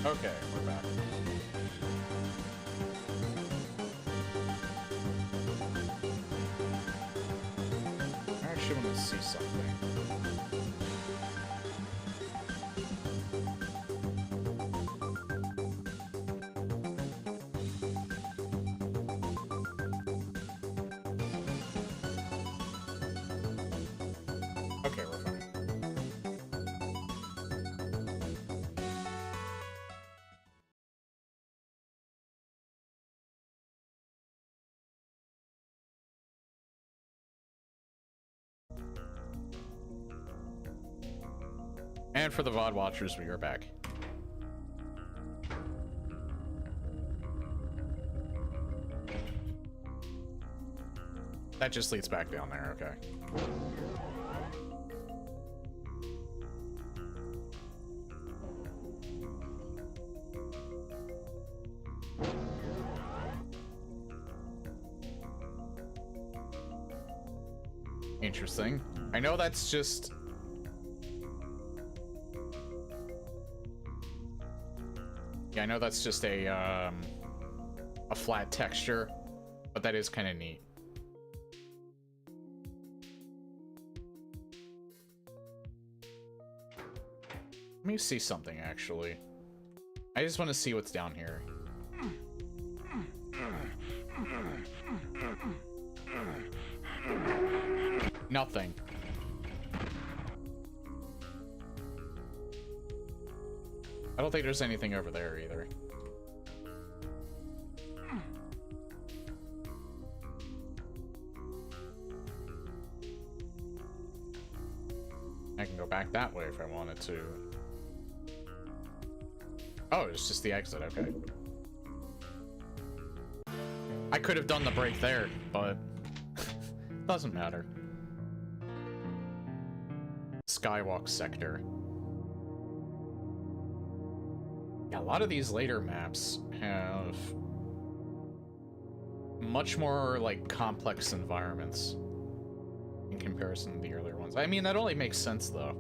Okay, we're back. I actually want to see something. Okay, we're fine. And for the VOD watchers, we are back. That just leads back down there, okay. Interesting. I know that's just... Yeah, I know that's just a flat texture, but that is kind of neat. Let me see something, actually. I just want to see what's down here. Nothing. I don't think there's anything over there either. I can go back that way if I wanted to. Oh, it's just the exit, okay. I could have done the break there, but doesn't matter. Skywalk sector. Yeah, a lot of these later maps have much more like complex environments in comparison to the earlier ones. I mean, that only makes sense though.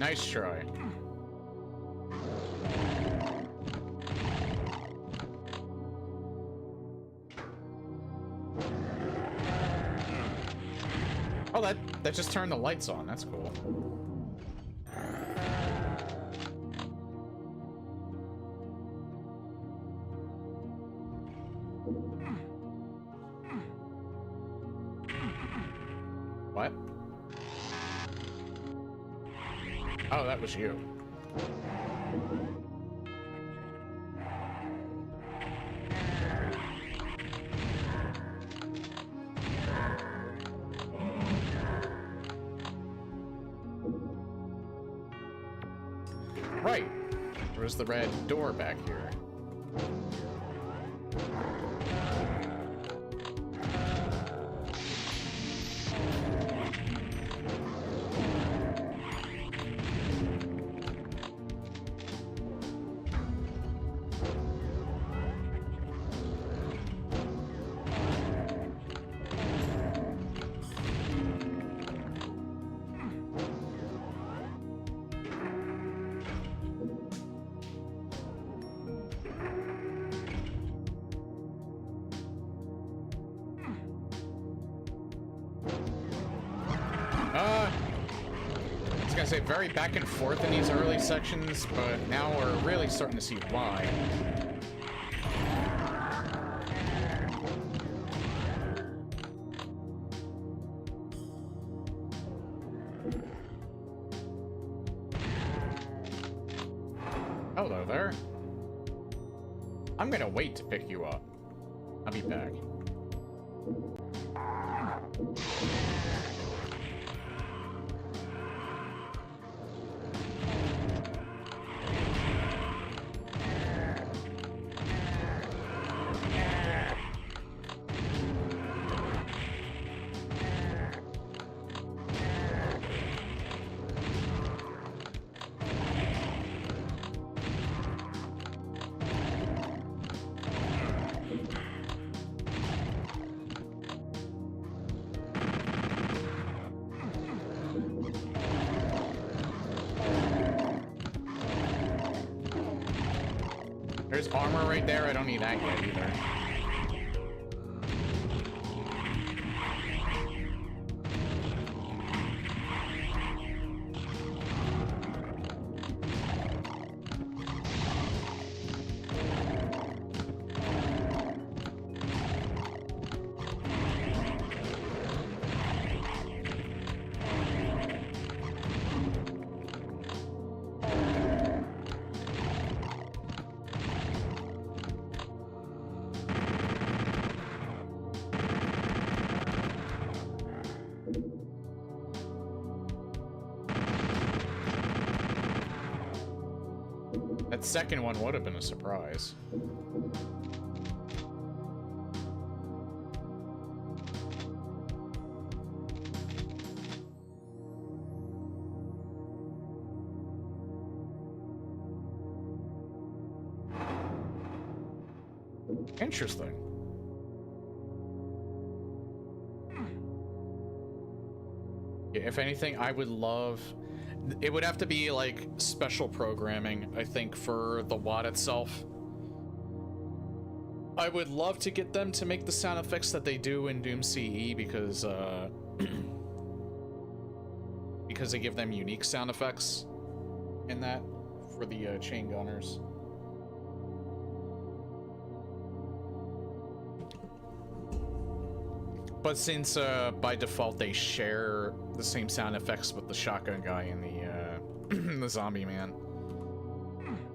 Nice try. Oh, that just turned the lights on. That's cool. What? Oh, that was you. Right. There was the red door back here. I was gonna say very back and forth in these early sections, but now we're really starting to see why. Hello there. I'm gonna wait to pick you up. I'll be back. There's armor right there. I don't need that yet either. That second one would have been a surprise. Interesting. Yeah, if anything, I would love... It would have to be, like, special programming, I think, for the WAD itself. I would love to get them to make the sound effects that they do in Doom CE, because, because they give them unique sound effects in that for the chain gunners. But since, by default, they share the same sound effects with the shotgun guy and the zombie man,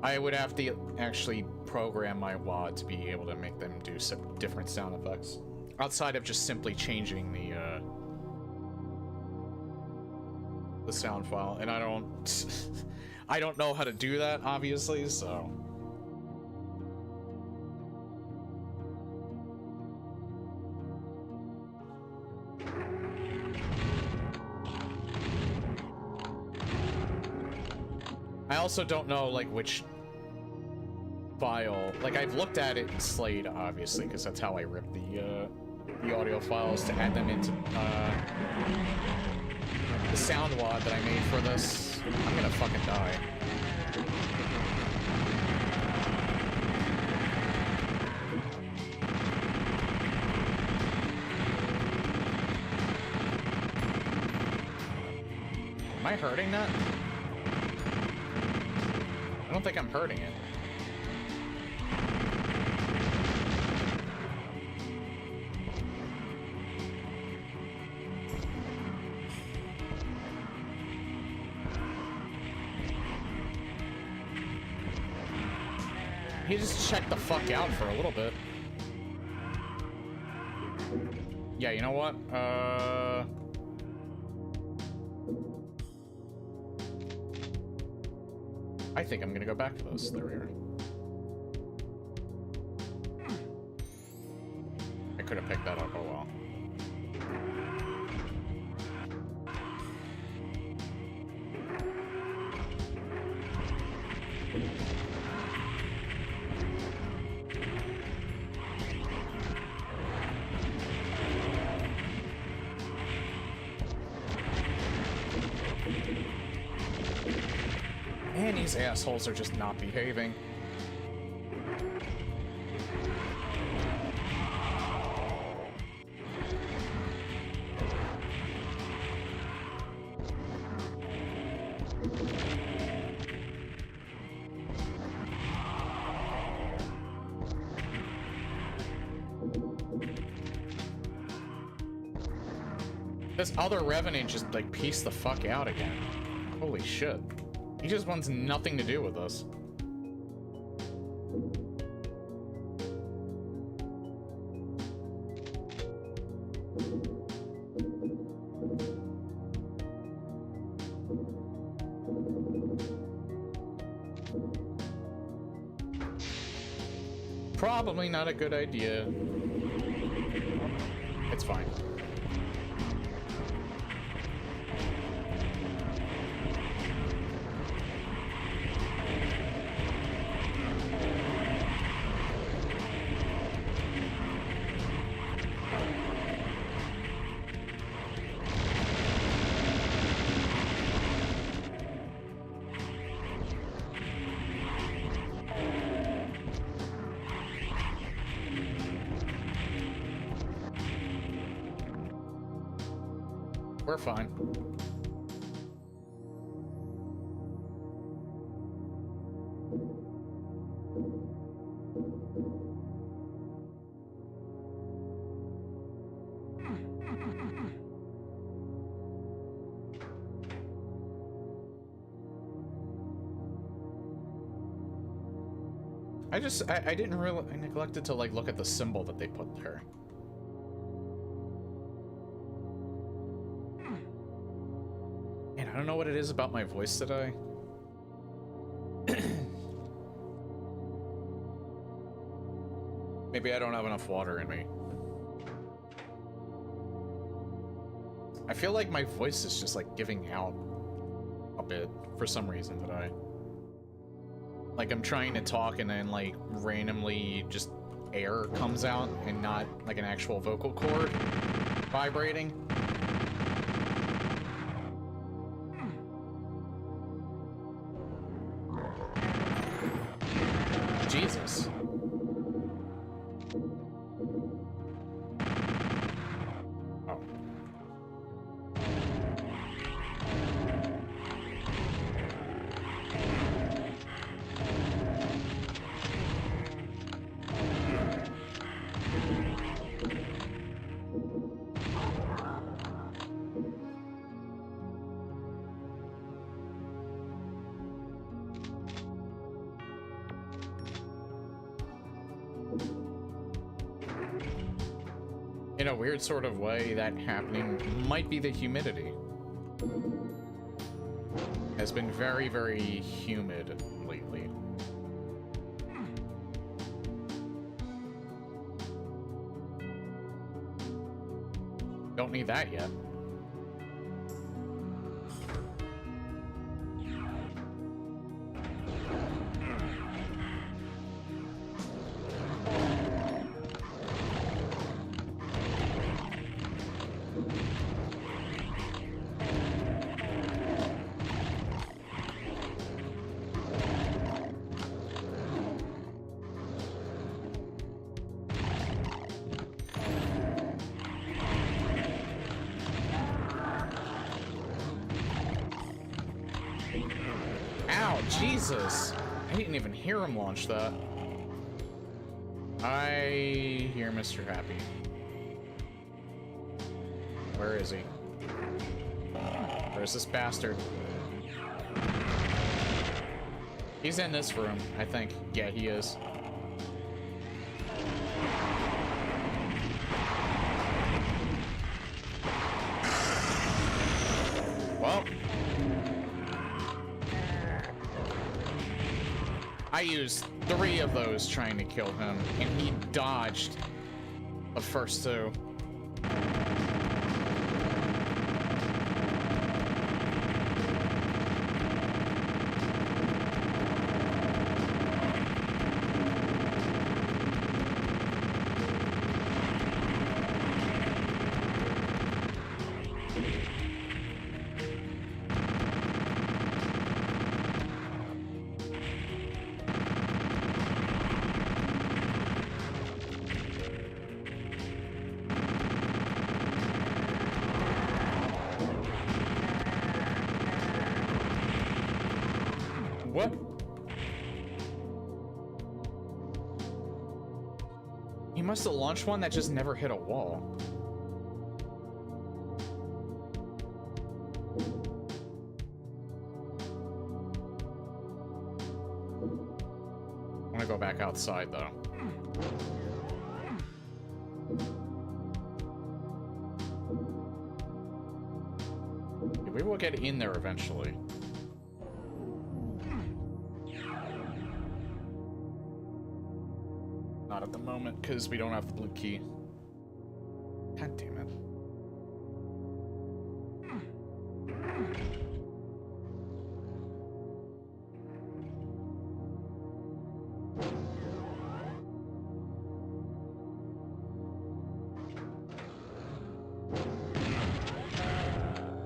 I would have to actually program my WAD to be able to make them do some different sound effects. Outside of just simply changing the sound file. And I don't... I don't know how to do that, obviously, so... I also don't know, like, which file... Like, I've looked at it in Slade, obviously, because that's how I ripped the audio files to add them into, the sound WAD that I made for this. I'm gonna fucking die. Am I hurting that? I don't think I'm hurting it. He just checked the fuck out for a little bit. Yeah, you know what? I think I'm gonna go back to those. There we are. I could have picked that up, oh well. Man, these assholes are just not behaving. This other Revenant just, like, pieced the fuck out again. Holy shit. He just wants nothing to do with us. Probably not a good idea. It's fine. We're fine. I didn't really, I neglected to like look at the symbol that they put there. Man, I don't know what it is about my voice today. Maybe I don't have enough water in me. I feel like my voice is just like giving out a bit for some reason today. Like I'm trying to talk and then like randomly just air comes out and not like an actual vocal cord vibrating. Jesus. Oh. In a weird sort of way, that happening might be the humidity. Has been very, very humid lately. Don't need that yet. Ow, Jesus! I didn't even hear him launch that. I hear Mr. Happy. Where is he? Where's this bastard? He's in this room, I think. Yeah, he is. Well. I used 3 of those trying to kill him, and he dodged the first 2. What? He must have launched one that just never hit a wall. I want to go back outside, though. We will get in there eventually. Not at the moment, because we don't have the blue key. God damn it.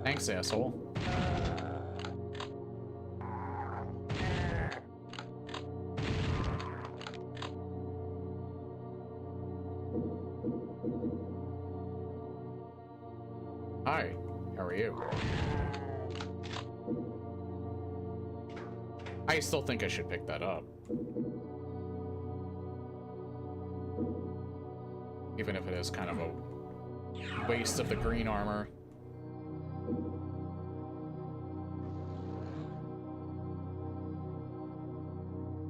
Thanks, asshole. Hi. How are you? I still think I should pick that up. Even if it is kind of a waste of the green armor.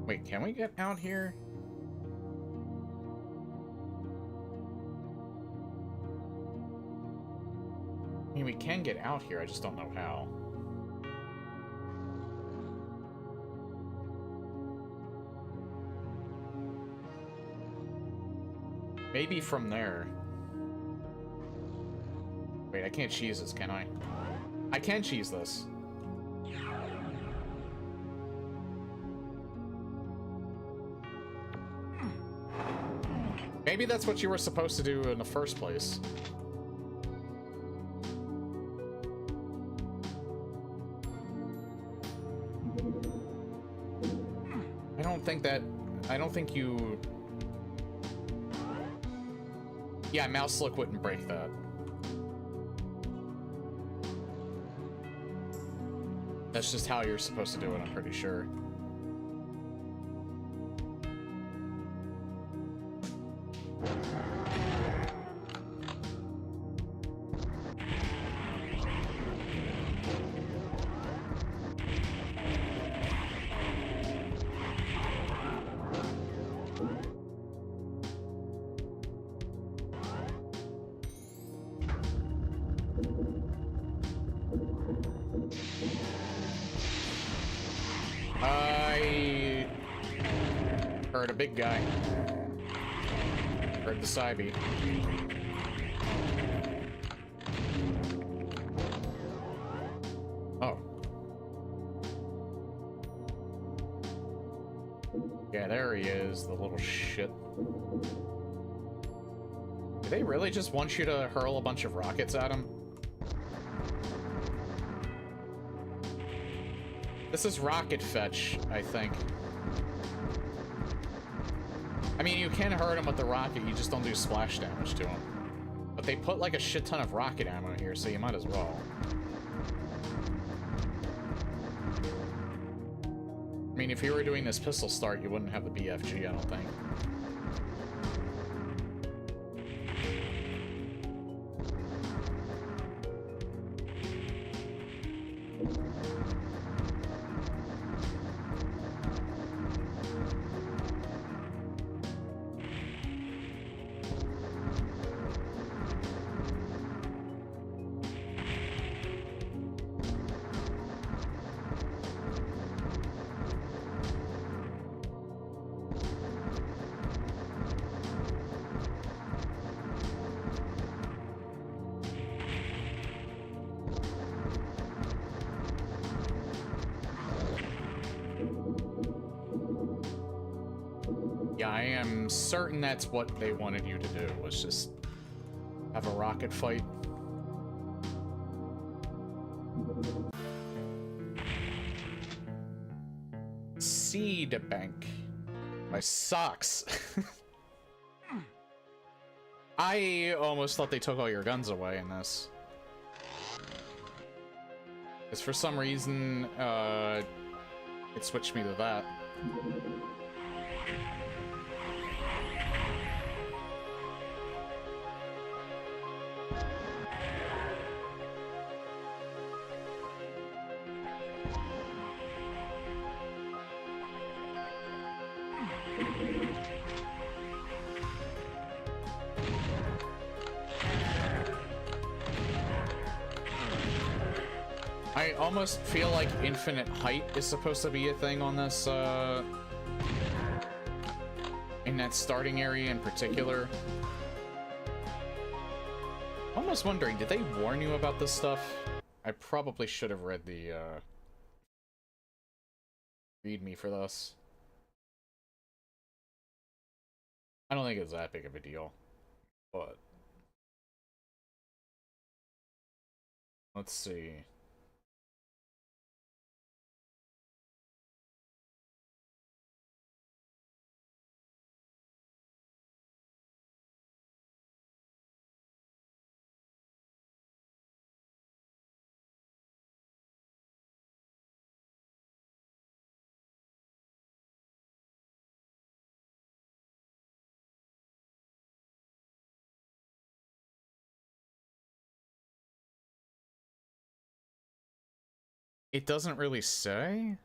Wait, can we get out here? I mean, we can get out here, I just don't know how. Maybe from there. Wait, I can't cheese this, can I? I can cheese this. Maybe that's what you were supposed to do in the first place. I don't think you... Yeah, mouse look wouldn't break that. That's just how you're supposed to do it, I'm pretty sure. I heard a big guy. Heard the Cybe. Oh. Yeah, there he is, the little shit. Do they really just want you to hurl a bunch of rockets at him? This is rocket fetch, I think. I mean, you can hurt him with the rocket, you just don't do splash damage to him. But they put like a shit ton of rocket ammo here, so you might as well. I mean, if you were doing this pistol start, you wouldn't have the BFG, I don't think. Yeah, I am certain that's what they wanted you to do, was just have a rocket fight. Seed bank. My socks. I almost thought they took all your guns away in this. Because for some reason, it switched me to that. I almost feel like infinite height is supposed to be a thing on this, in that starting area in particular. Almost wondering, did they warn you about this stuff? I probably should have read the, read for this. I don't think it's that big of a deal, but... Let's see. It doesn't really say.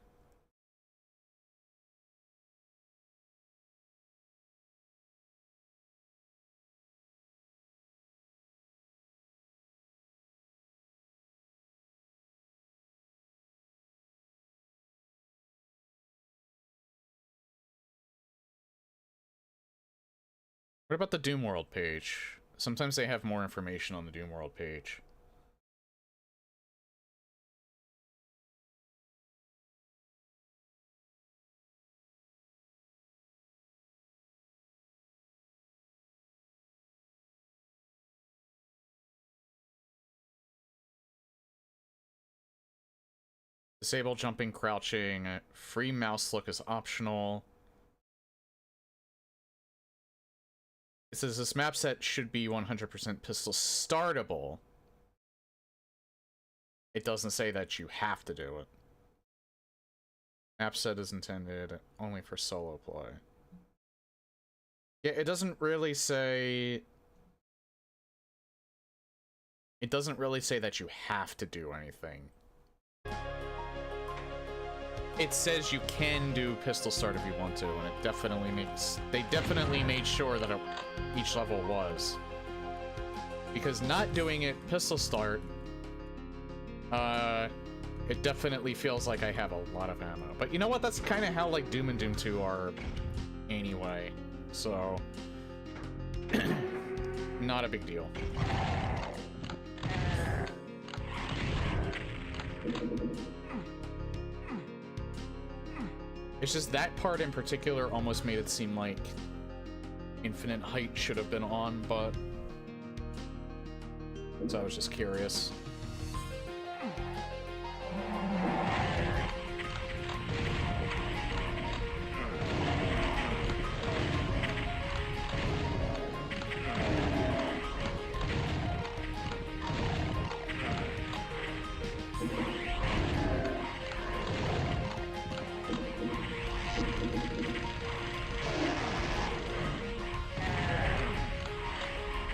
What about the Doom World page? Sometimes they have more information on the Doom World page. Disable jumping, crouching. Free mouse look is optional. It says this map set should be 100% pistol startable. It doesn't say that you have to do it. Map set is intended only for solo play. Yeah, it doesn't really say... It doesn't really say that you have to do anything. It says you can do pistol start if you want to, and it definitely makes... They definitely made sure that each level was. Because not doing it pistol start, it definitely feels like I have a lot of ammo. But you know what? That's kind of how, like, Doom and Doom 2 are anyway. So... not a big deal. It's just that part in particular almost made it seem like infinite height should have been on, but... So I was just curious.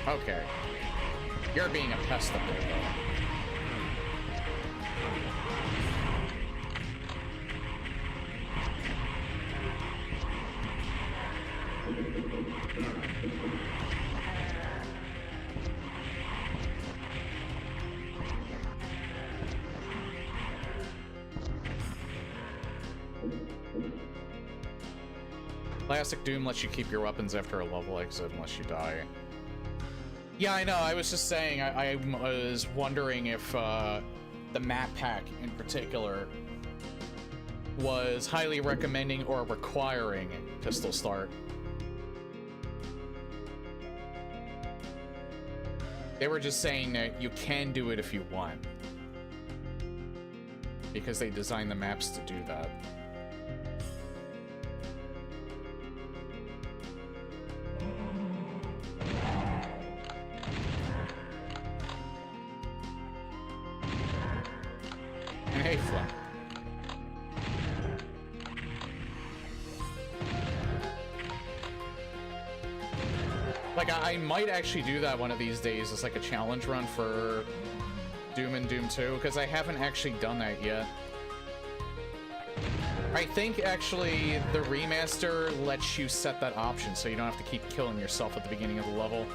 Okay. You're being a pest up there, though. Classic Doom lets you keep your weapons after a level exit unless you die. Yeah, I know. I was just saying, I was wondering if the map pack in particular was highly recommending or requiring pistol start. They were just saying that you can do it if you want, because they designed the maps to do that. Hey, Flynn. Like, I might actually do that one of these days as like a challenge run for Doom and Doom 2, because I haven't actually done that yet. I think actually the remaster lets you set that option so you don't have to keep killing yourself at the beginning of the level.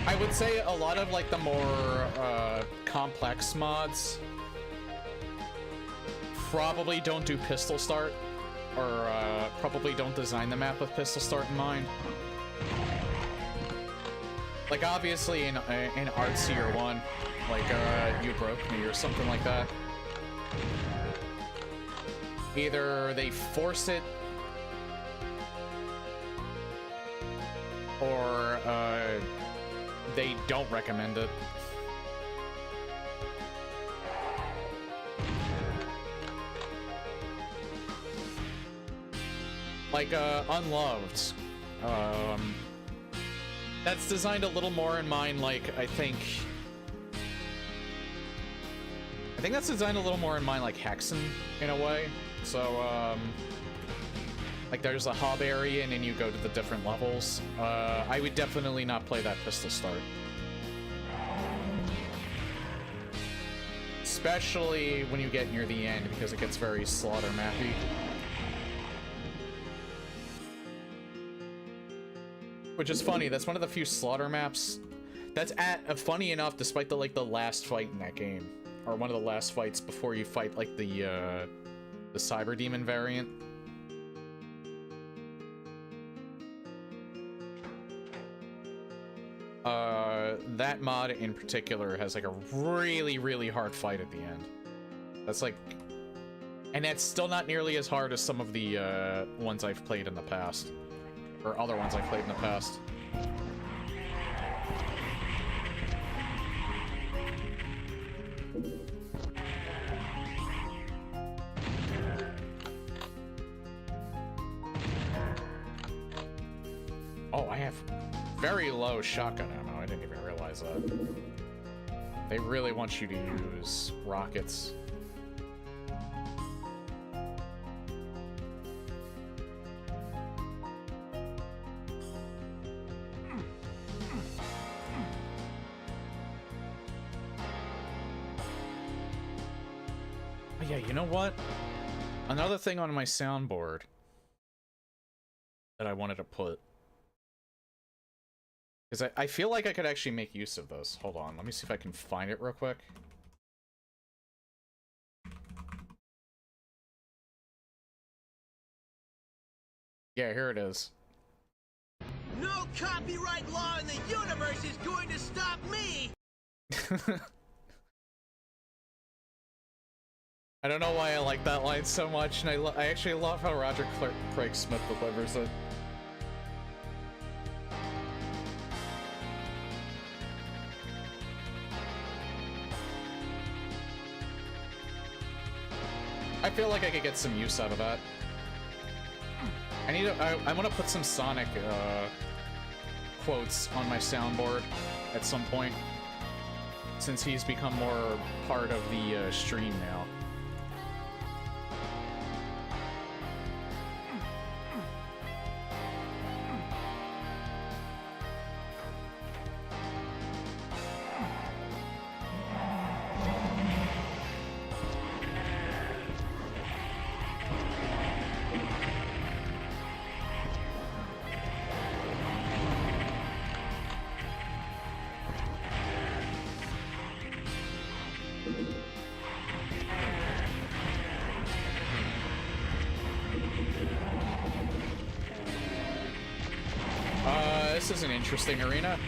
I would say a lot of like the more complex mods probably don't do pistol start, or probably don't design the map with pistol start in mind. Like obviously in Artsier 1, like You Broke Me or something like that, either they force it or they don't recommend it. Like, Unloved. That's designed a little more in mind, like, I think that's designed a little more in mind like Hexen, in a way. So, like, there's a hub area, and then you go to the different levels. I would definitely not play that pistol start. especially when you get near the end, because it gets very slaughter mappy. Which is funny, that's one of the few slaughter maps that's funny enough, despite the last fight in that game. Or one of the last fights before you fight like the Cyber Demon variant. That mod in particular has like a really, really hard fight at the end. That's like, and that's still not nearly as hard as some of the ones I've played in the past. Or other ones I've played in the past. Oh, I have very low shotgun ammo. I didn't even realize that. They really want you to use rockets. Yeah, you know what? Another thing on my soundboard that I wanted to put, because I feel like I could actually make use of this. Hold on, let me see if I can find it real quick. Yeah, here it is. No copyright law in the universe is going to stop me! I don't know why I like that line so much, and I actually love how Roger Craig Smith delivers it. I feel like I could get some use out of that. I want to put some Sonic quotes on my soundboard at some point, since he's become more part of the stream now. This is an interesting arena.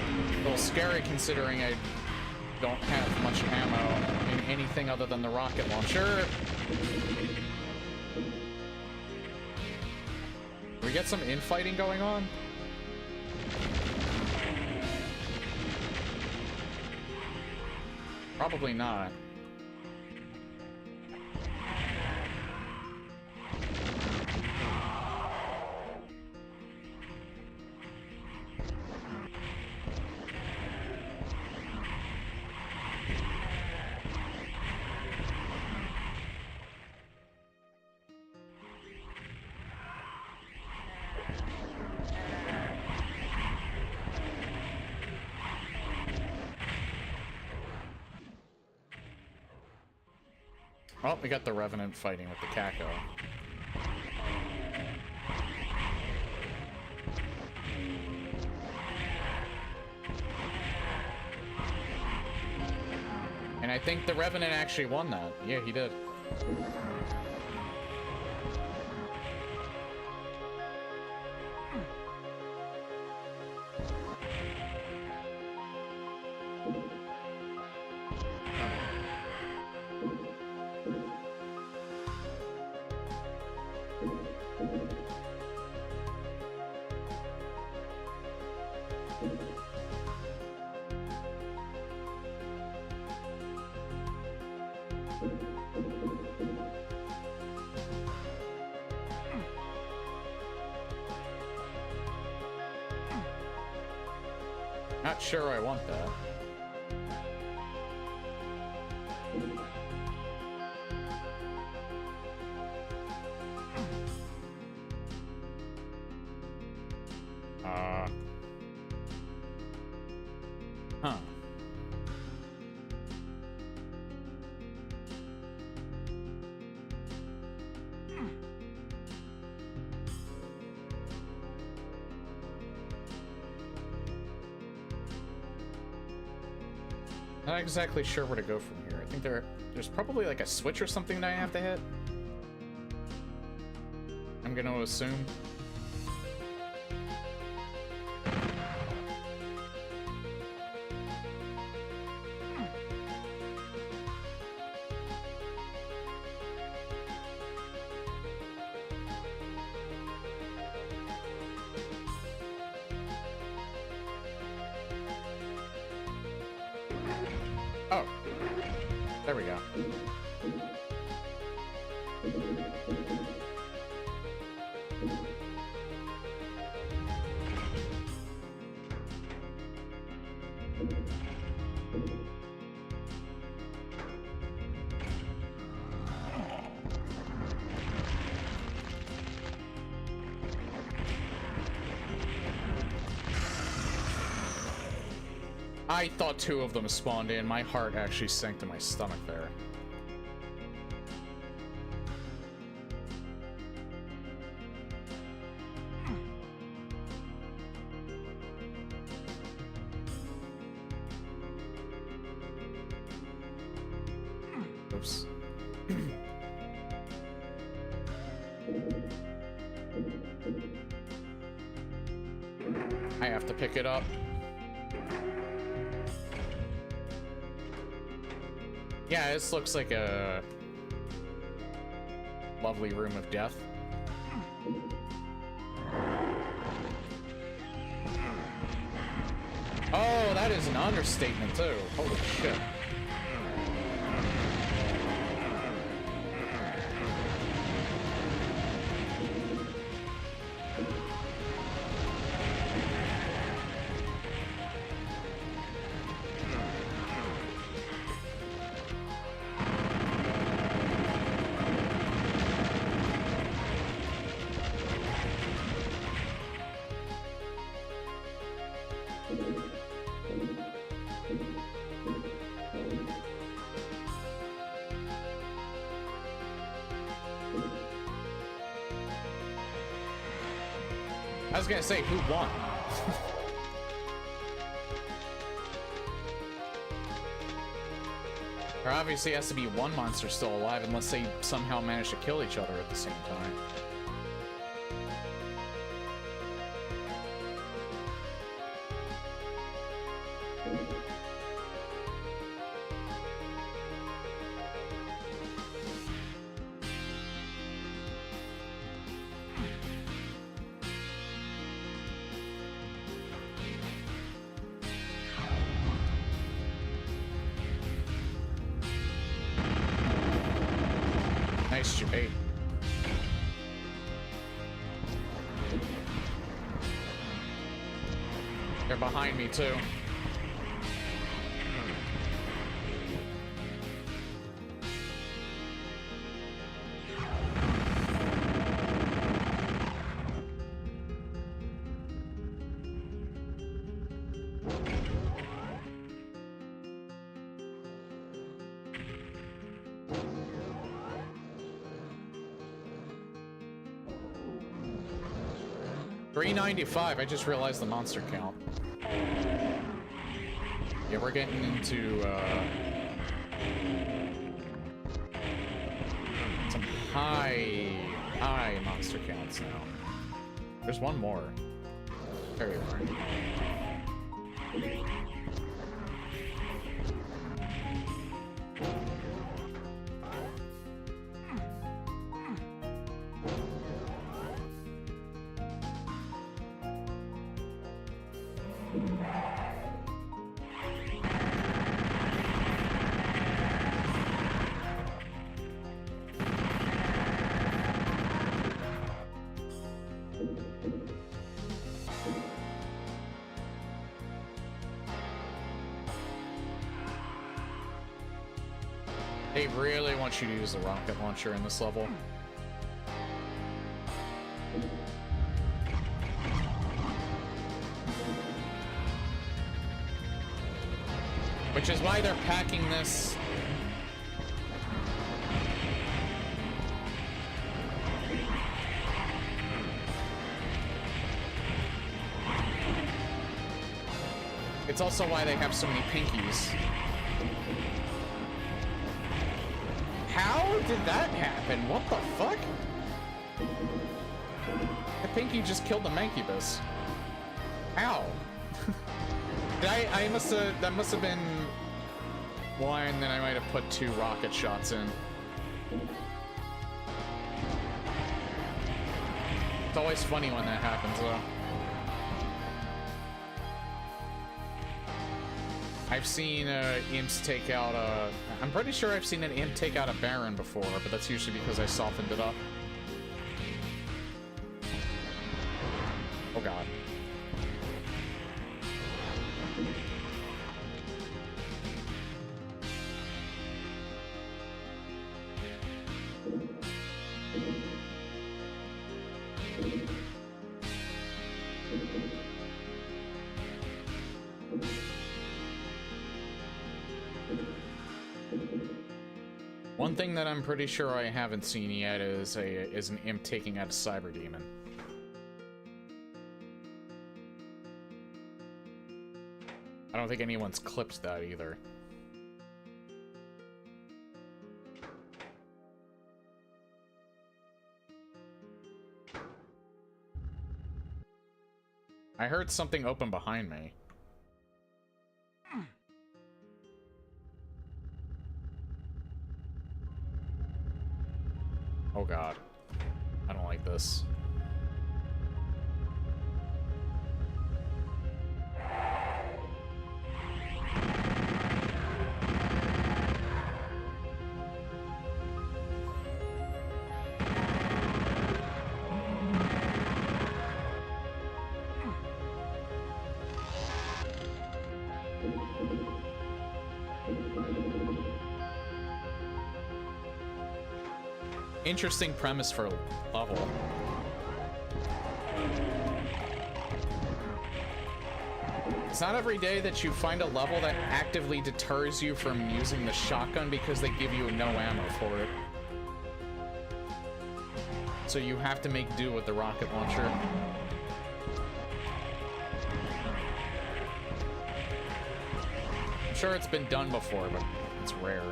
A little scary considering I don't have much ammo in anything other than the rocket launcher. We get some infighting going on? Probably not. Oh, we got the Revenant fighting with the Kako. And I think the Revenant actually won that. Yeah, he did. Not sure I want that. Huh. Not exactly sure where to go from here. I think there's probably like a switch or something that I have to hit. I'm gonna assume. Oh, there we go. I thought two of them spawned in. My heart actually sank to my stomach there. Oops. I have to pick it up. Yeah, this looks like a lovely room of death. Oh, that is an understatement too. Holy shit. I was gonna say, who won? There obviously has to be one monster still alive unless they somehow manage to kill each other at the same time. Nice debate. They're behind me too. $395. I just realized the monster count. Yeah, we're getting into some high monster counts now. There's one more. There you are. They really want you to use the rocket launcher in this level. Which is why they're packing this. It's also why they have so many pinkies. did that happen? What the fuck? I think you just killed the Mancubus. Ow. I must have, that must have been one that I might have put 2 rocket shots in. It's always funny when that happens, though. I've seen imps take out I'm pretty sure I've seen an imp take out a Baron before, but that's usually because I softened it up. Oh god. One thing that I'm pretty sure I haven't seen yet is an imp taking out a cyber demon. I don't think anyone's clipped that either. I heard something open behind me. Oh god. I don't like this. Interesting premise for a level. It's not every day that you find a level that actively deters you from using the shotgun because they give you no ammo for it. So you have to make do with the rocket launcher. I'm sure it's been done before, but it's rare.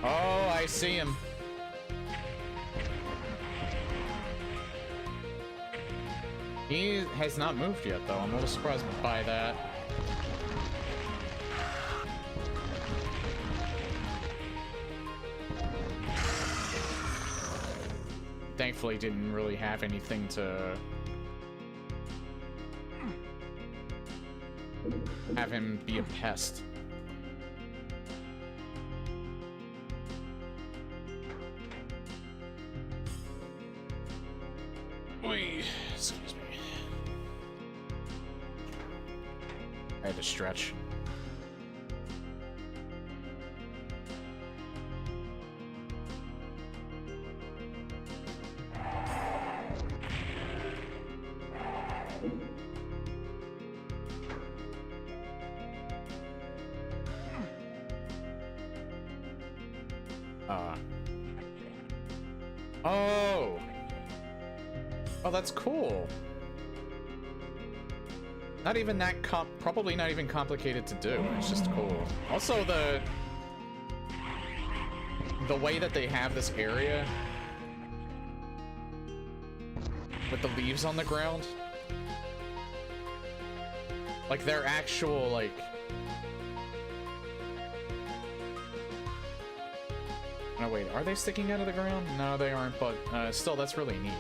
Oh, I see him. He has not moved yet, though. I'm a little surprised by that. Thankfully, didn't really have anything to have him be a pest. Excuse me. I had to stretch. Oh! Oh, that's cool. Not even that probably not even complicated to do. It's just cool. Also, the way that they have this area with the leaves on the ground, like they're actual like. No, wait, are they sticking out of the ground? No, they aren't, but still, that's really neat.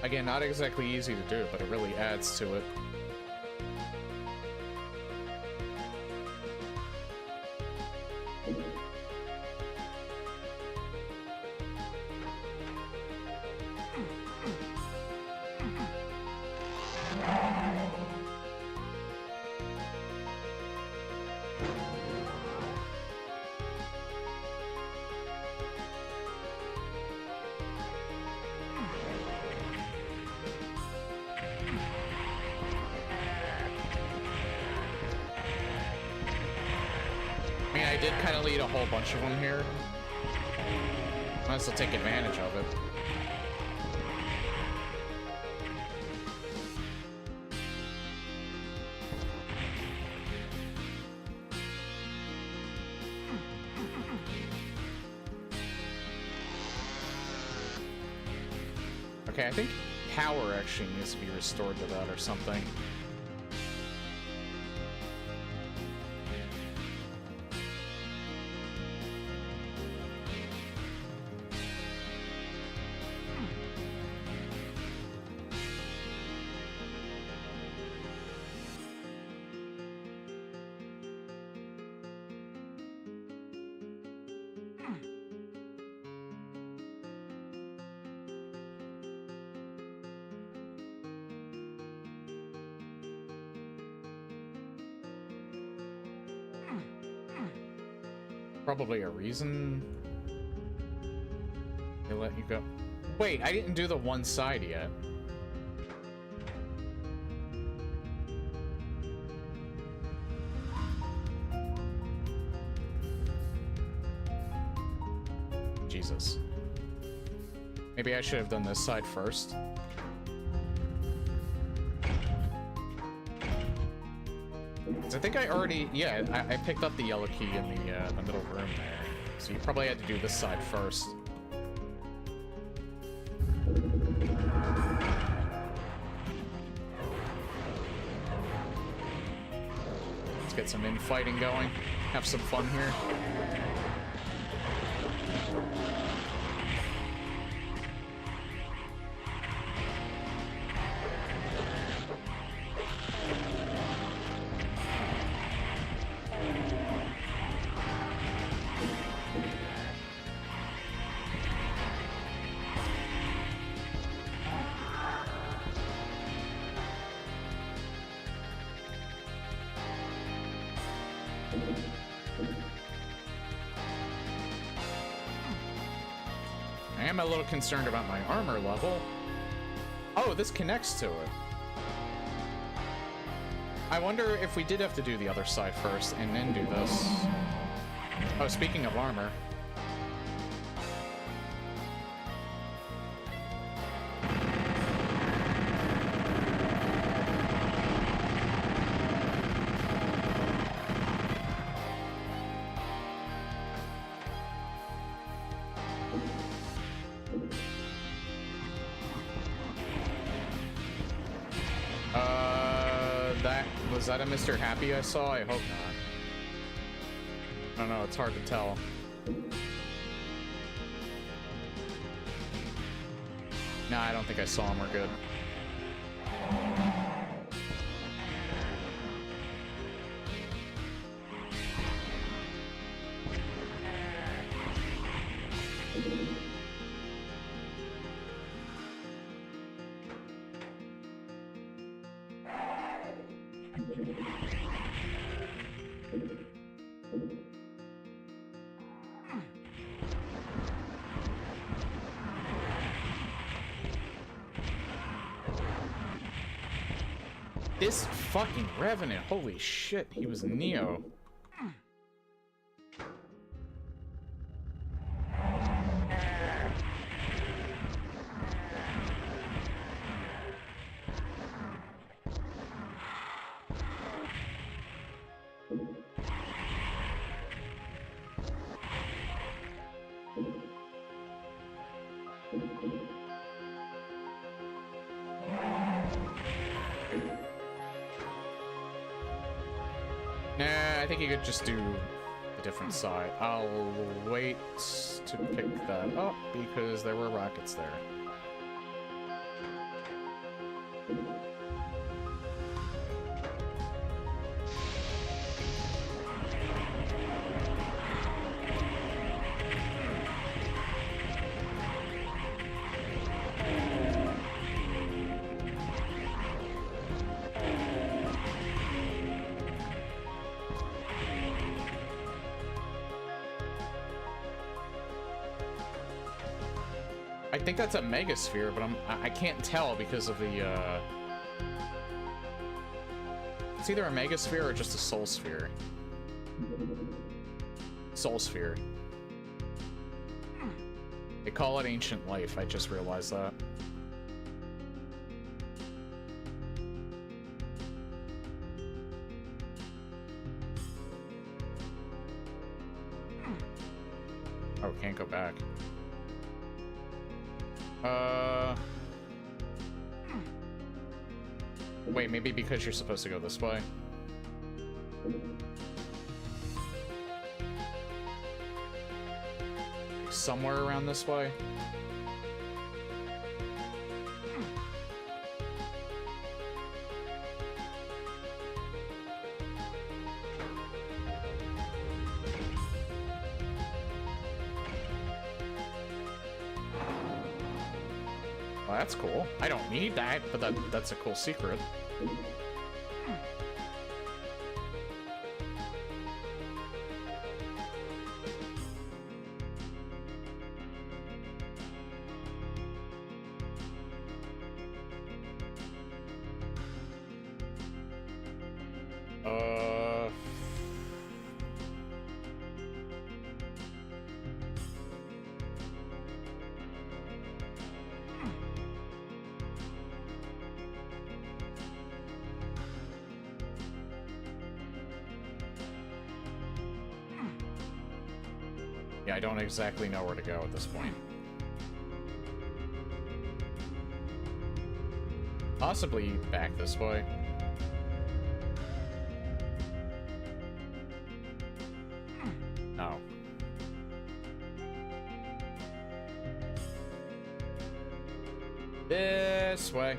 Again, not exactly easy to do, but it really adds to it. I mean, I did kind of lead a whole bunch of them here. Might as well take advantage of it. Okay, I think power actually needs to be restored to that or something. Probably a reason they let you go. Wait, I didn't do the one side yet. Jesus. Maybe I should have done this side first. I think I already, yeah, I picked up the yellow key in the middle room there. So you probably had to do this side first. Let's get some infighting going. Have some fun here. I am a little concerned about my armor level. Oh, this connects to it. I wonder if we did have to do the other side first and then do this. Oh, speaking of armor. Was that a Mr. Happy I saw? I hope not. I don't know, it's hard to tell. Nah, I don't think I saw him. We're good. This fucking Revenant, holy shit, he was Neo. Nah, I think you could just do a different side. I'll wait to pick that up because there were rockets there. I think that's a megasphere, but I can't tell because of the it's either a megasphere or just a soul sphere. Soul sphere. They call it ancient life, I just realized that. Oh, can't go back. Wait, maybe because you're supposed to go this way. Somewhere around this way. Well, that's cool. I don't need that, but that's a cool secret. Yeah, I don't exactly know where to go at this point. Possibly back this way. No. This way.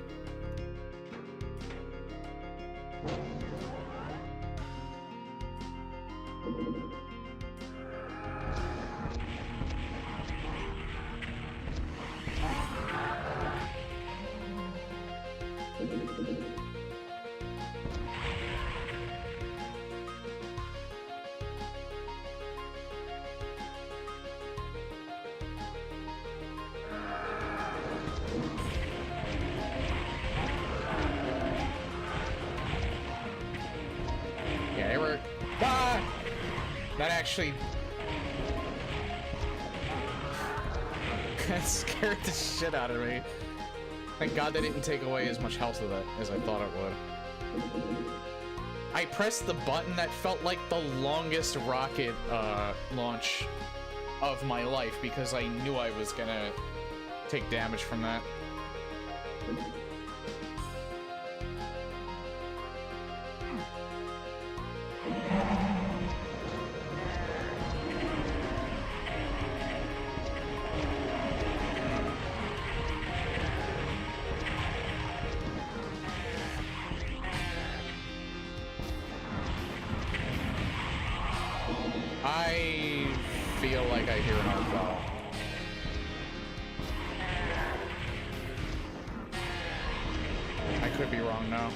That actually... that scared the shit out of me. Thank God they didn't take away as much health of that as I thought it would. I pressed the button that felt like the longest rocket launch of my life because I knew I was gonna take damage from that. I feel like I hear an arc ball. I could be wrong now.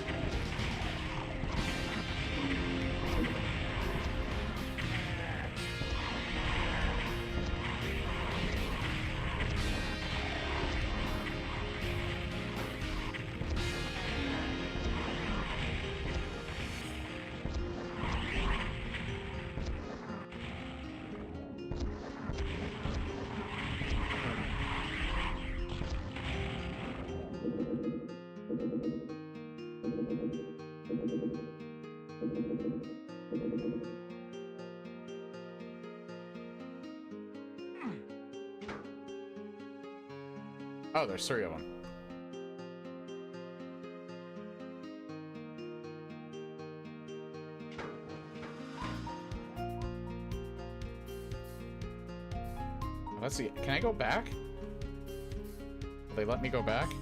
Oh, there's 3 of them. Let's see. Can I go back? Will they let me go back?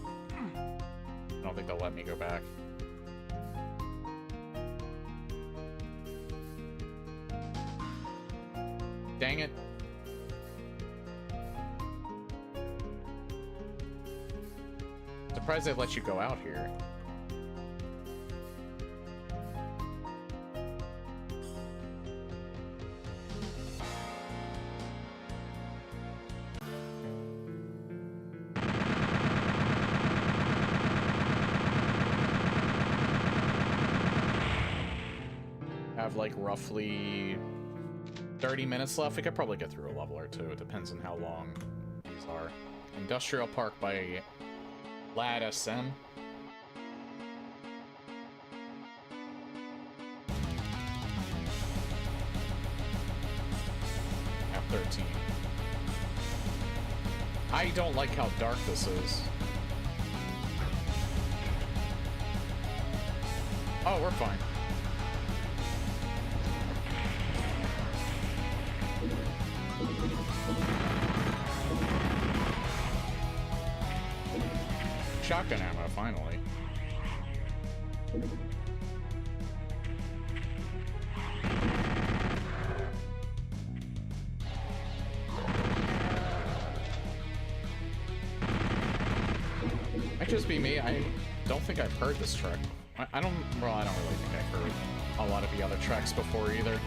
I don't think they'll let me go back. Dang it. Surprised they let you go out here. Have like roughly 30 minutes left. We could probably get through a level or two. It depends on how long these are. Industrial Park by Lad SM. At 13. I don't like how dark this is. Oh, we're fine. Shotgun ammo, finally. Might just be me. I don't think I've heard this track. I don't really think I've heard a lot of the other tracks before either.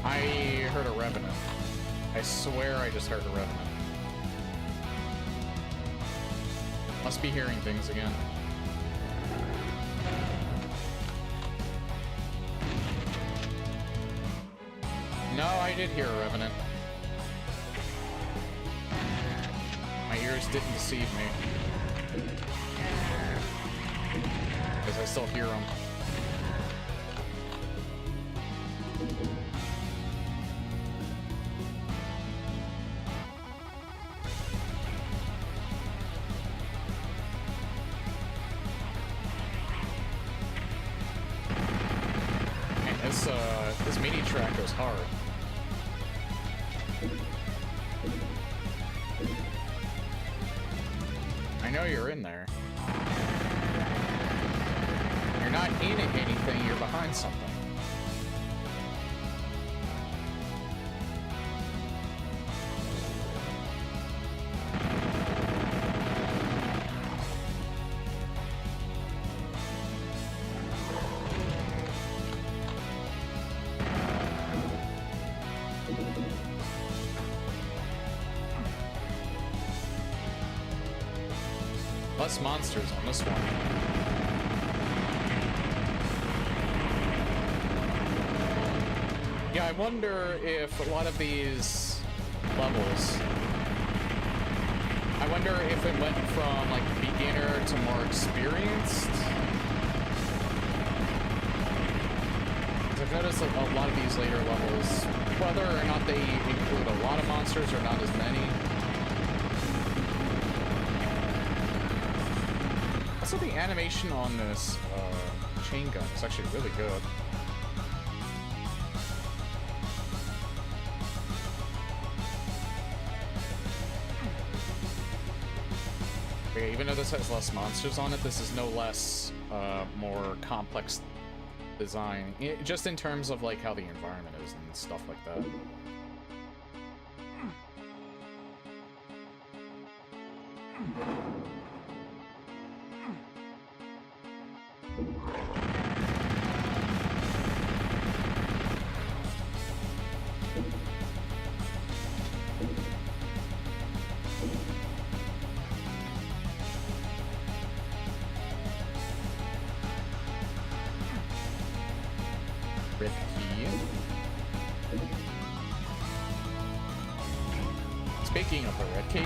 I heard a Revenant. I swear I just heard a Revenant. Must be hearing things again. No, I did hear a Revenant. My ears didn't deceive me. Because I still hear them. This mini track goes hard. I know you're in there. You're not in anything, you're behind something. Less monsters on this one. Yeah, I wonder if a lot of these levels, I wonder if it went from like beginner to more experienced. 'Cause I've noticed a lot of these later levels, whether or not they include a lot of monsters or not as many. Also, the animation on this chain gun is actually really good. Okay, even though this has less monsters on it, this is no less more complex design. Just in terms of like how the environment is and stuff like that. Rip key. Speaking of the red key,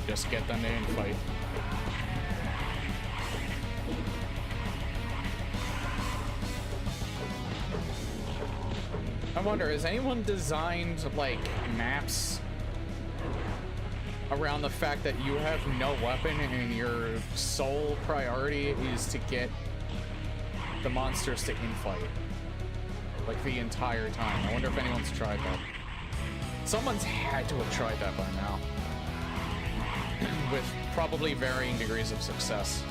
just get them in fight. I wonder, has anyone designed, like, maps around the fact that you have no weapon and your sole priority is to get the monsters to infight? Like, the entire time. I wonder if anyone's tried that. Someone's had to have tried that by now. With probably varying degrees of success.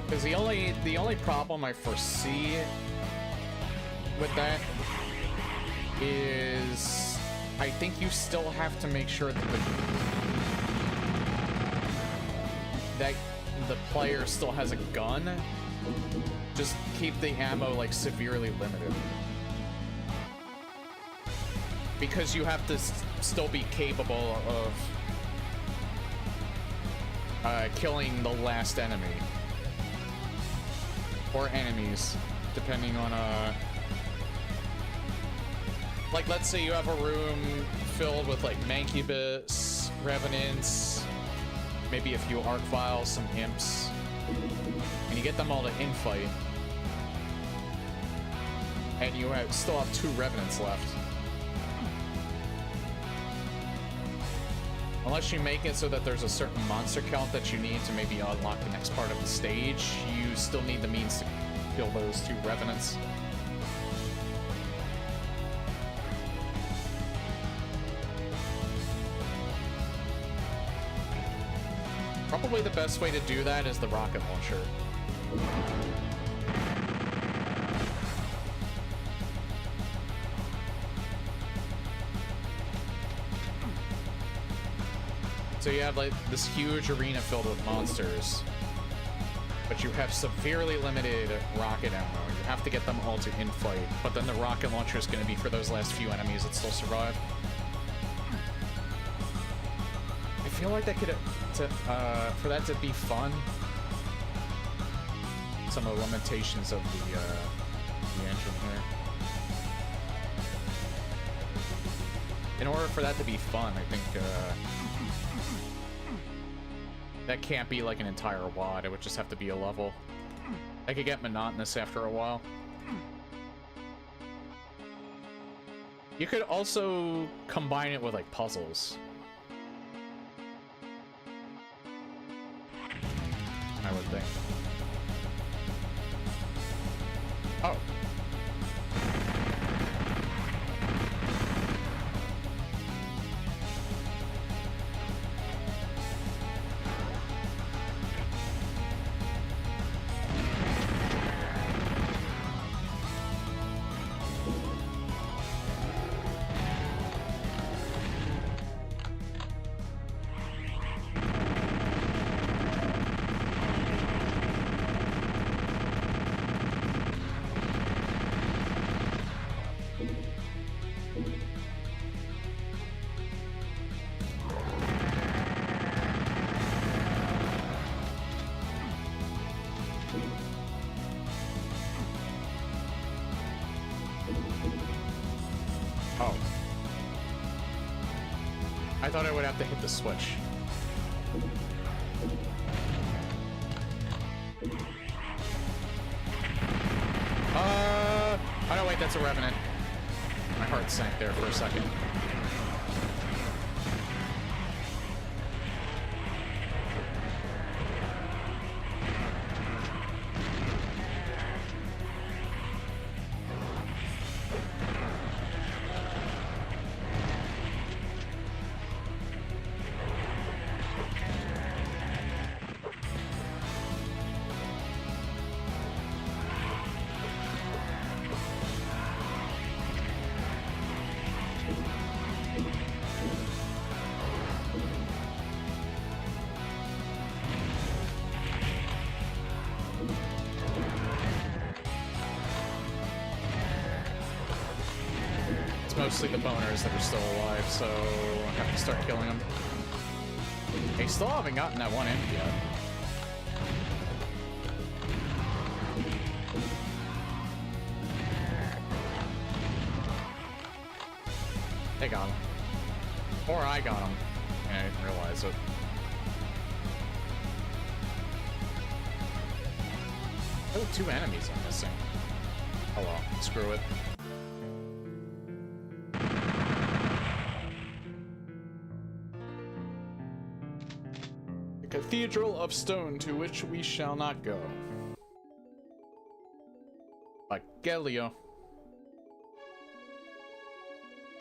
Because the only problem I foresee with that is I think you still have to make sure that the player still has a gun. Just keep the ammo, like, severely limited. Because you have to still be capable of killing the last enemy. Or enemies, depending on, like, let's say you have a room filled with, like, Mancubus, Revenants, maybe a few Arc Vials, some Imps, and you get them all to infight, and you still have 2 Revenants left. Unless you make it so that there's a certain monster count that you need to maybe unlock the next part of the stage, you still need the means to kill those 2 Revenants. Probably the best way to do that is the rocket launcher. So you have, like, this huge arena filled with monsters, but you have severely limited rocket ammo. You have to get them all to infight, but then the rocket launcher is going to be for those last few enemies that still survive. I feel like that could, for that to be fun, some of the limitations of the engine here. In order for that to be fun, I think, that can't be like an entire WAD, it would just have to be a level. That could get monotonous after a while. You could also combine it with, like, puzzles. I would think. Oh. I thought I would have to hit the switch. Oh no, wait, that's a Revenant. My heart sank there for a second. mostly the boners that are still alive, so I have to start killing them. They still haven't gotten that one end yet. They got him. Or I got him. And I didn't realize it. Oh, 2 enemies I'm missing. Oh well, screw it. The Cathedral of Stone to which we shall not go. By Gelio.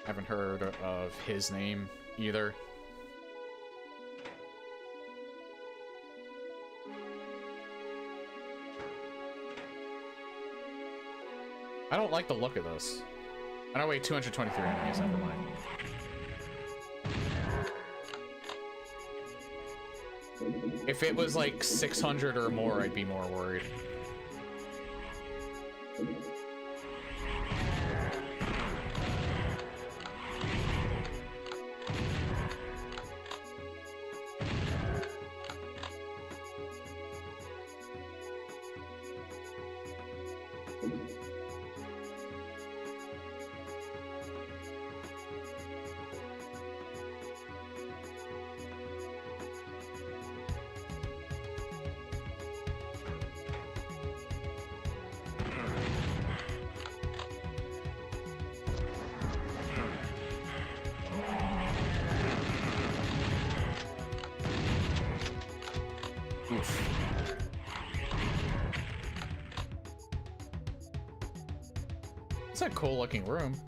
Haven't heard of his name either. I don't like the look of this. Oh wait, 223 enemies, never mind. If it was like 600 or more, I'd be more worried. It's a cool looking room.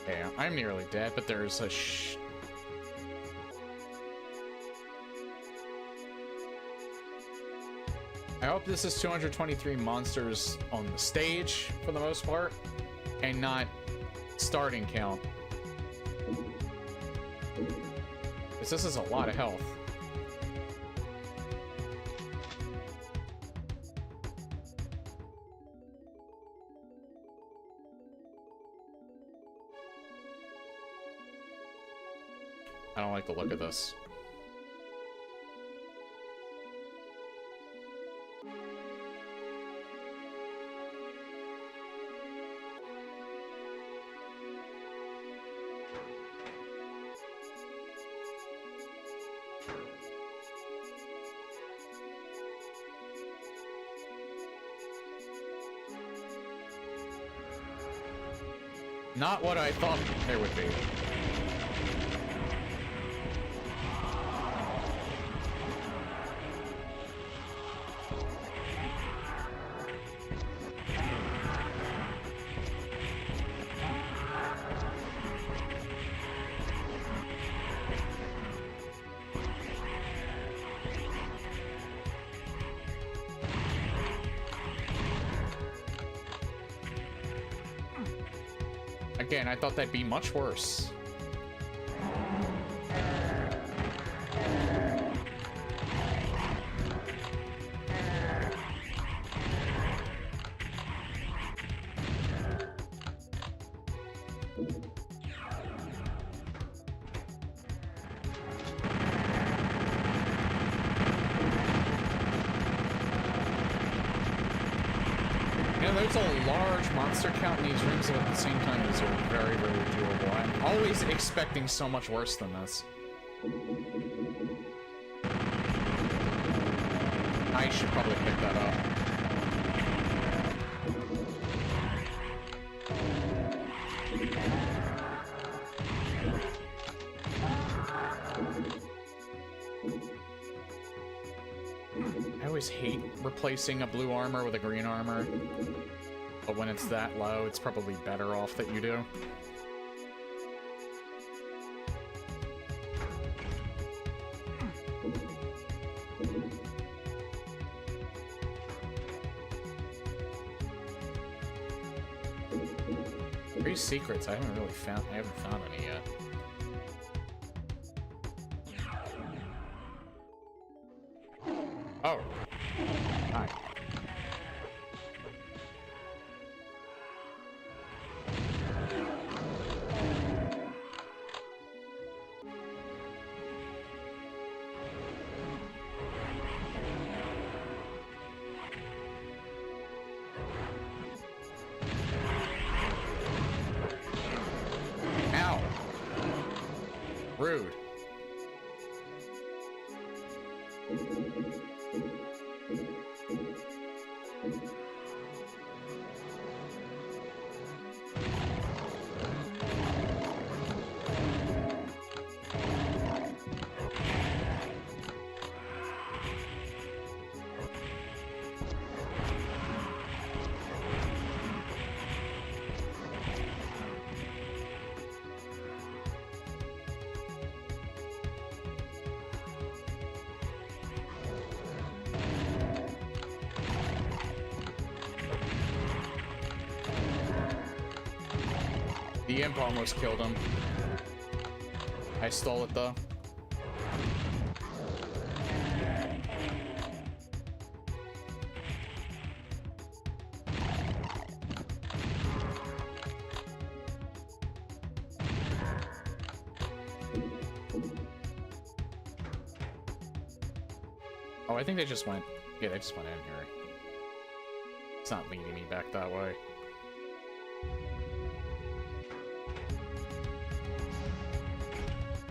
Yeah, I'm nearly dead, but there's a I hope this is 223 monsters on the stage, for the most part, and not starting count. Because this is a lot of health. I don't like the look of this. Not what I thought there would be. Again, I thought that'd be much worse. There's a large monster count in these rooms, but at the same time, these are very, very doable. I'm always expecting so much worse than this. I should probably pick that up. always hate replacing a blue armor with a green armor. But when it's that low, it's probably better off that you do. Three secrets. I haven't found any yet. Oh. Hi. Ow. Rude. The imp almost killed him. I stole it though. Oh, I think they just went... Yeah, they just went in here. It's not leading me back that way.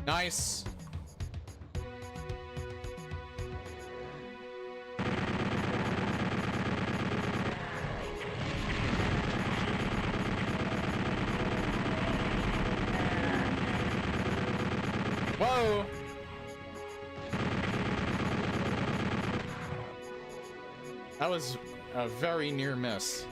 Nice! Whoa! That was a very near miss.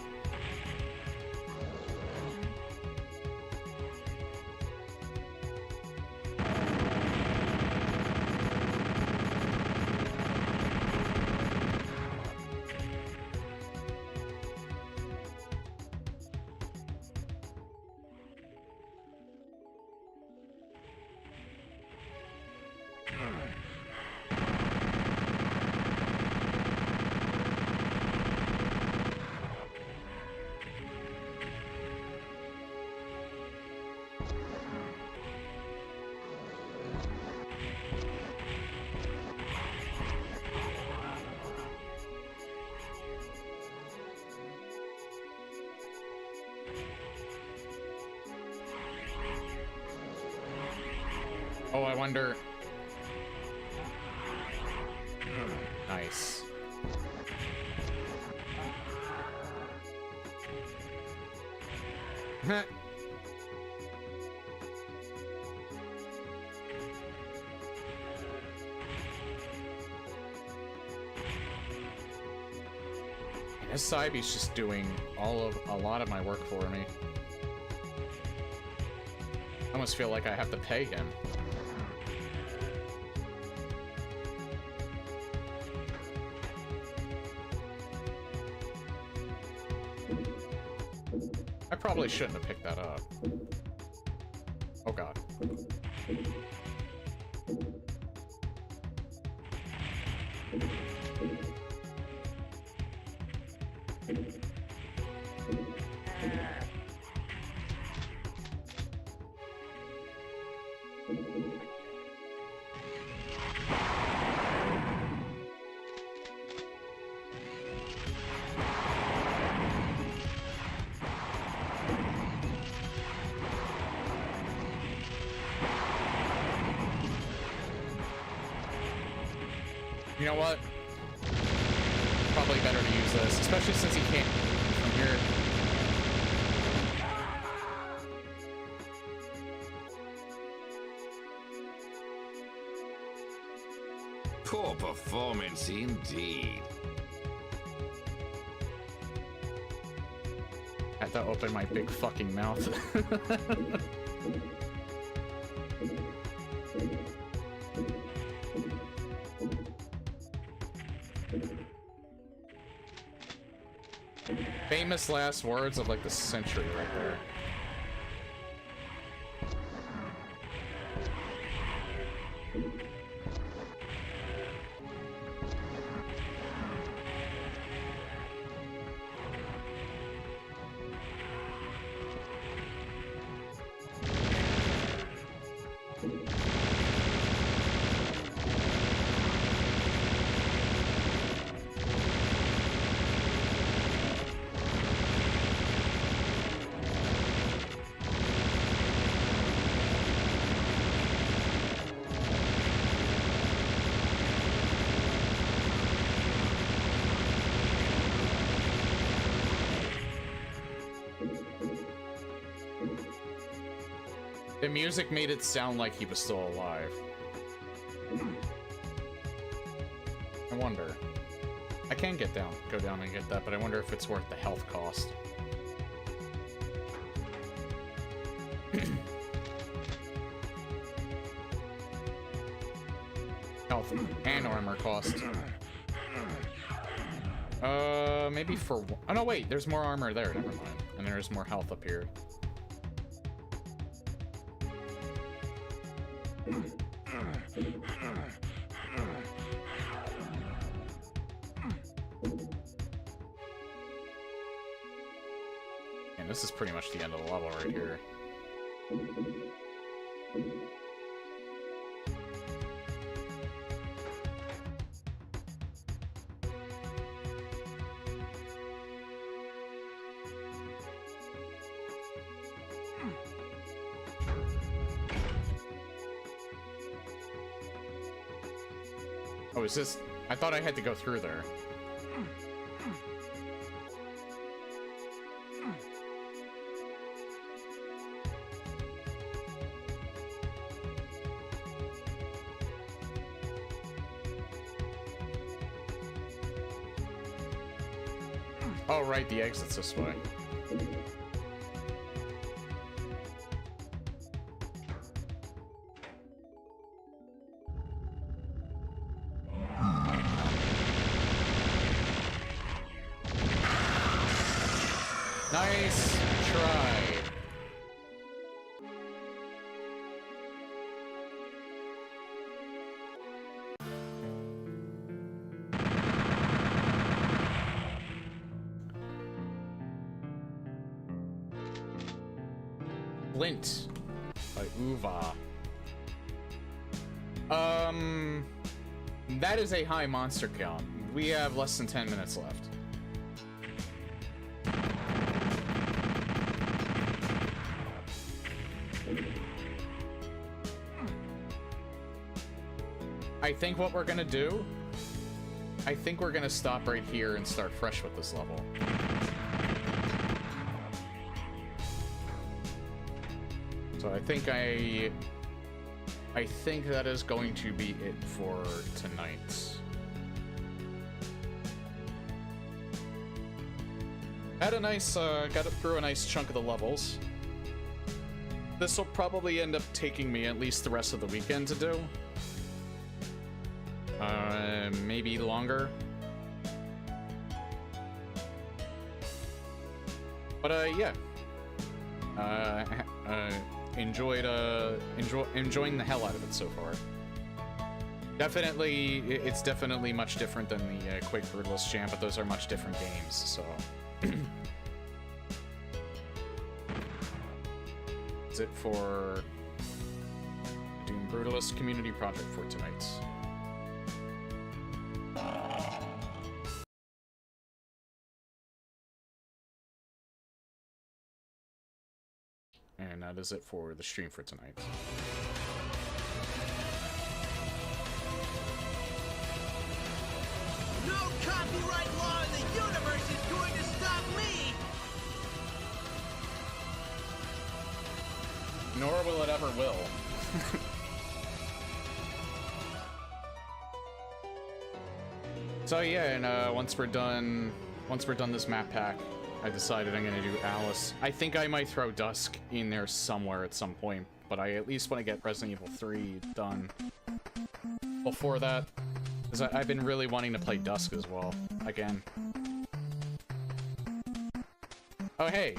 Oh, I wonder... Nice. This Cybe's just doing a lot of my work for me. I almost feel like I have to pay him. I probably shouldn't have picked that up. Oh god. You know what? Probably better to use this, especially since he can't from here. Poor performance indeed. Had to open my big fucking mouth. Famous last words of like the century right there. The music made it sound like he was still alive. I wonder. I can go down and get that, but I wonder if it's worth the health cost. Health and armor cost. Maybe for... Oh, no, wait. There's more armor there. Never mind. And there's more health up here. And this is pretty much the end of the level right here. Oh, is this... I thought I had to go through there. Oh, right, the exit's this way. Nice try. Flint by Uva. That is a high monster count. We have less than 10 minutes left. I think what we're gonna do, I think we're gonna stop right here and start fresh with this level. So I think that is going to be it for tonight. Had a nice, got through a nice chunk of the levels. This will probably end up taking me at least the rest of the weekend to do. Maybe longer. But, yeah. Enjoying the hell out of it so far. Definitely, it's definitely much different than the Quake Brutalist Champ, but those are much different games, so... That's it for Doom Brutalist Community Project for tonight. And that is it for the stream for tonight. No copyright law in the universe is going to stop me! Nor will it ever will. So yeah, and once we're done this map pack, I decided I'm gonna do Alice. I think I might throw Dusk in there somewhere at some point, but I at least want to get Resident Evil 3 done before that, because I've been really wanting to play Dusk as well, again. Oh hey,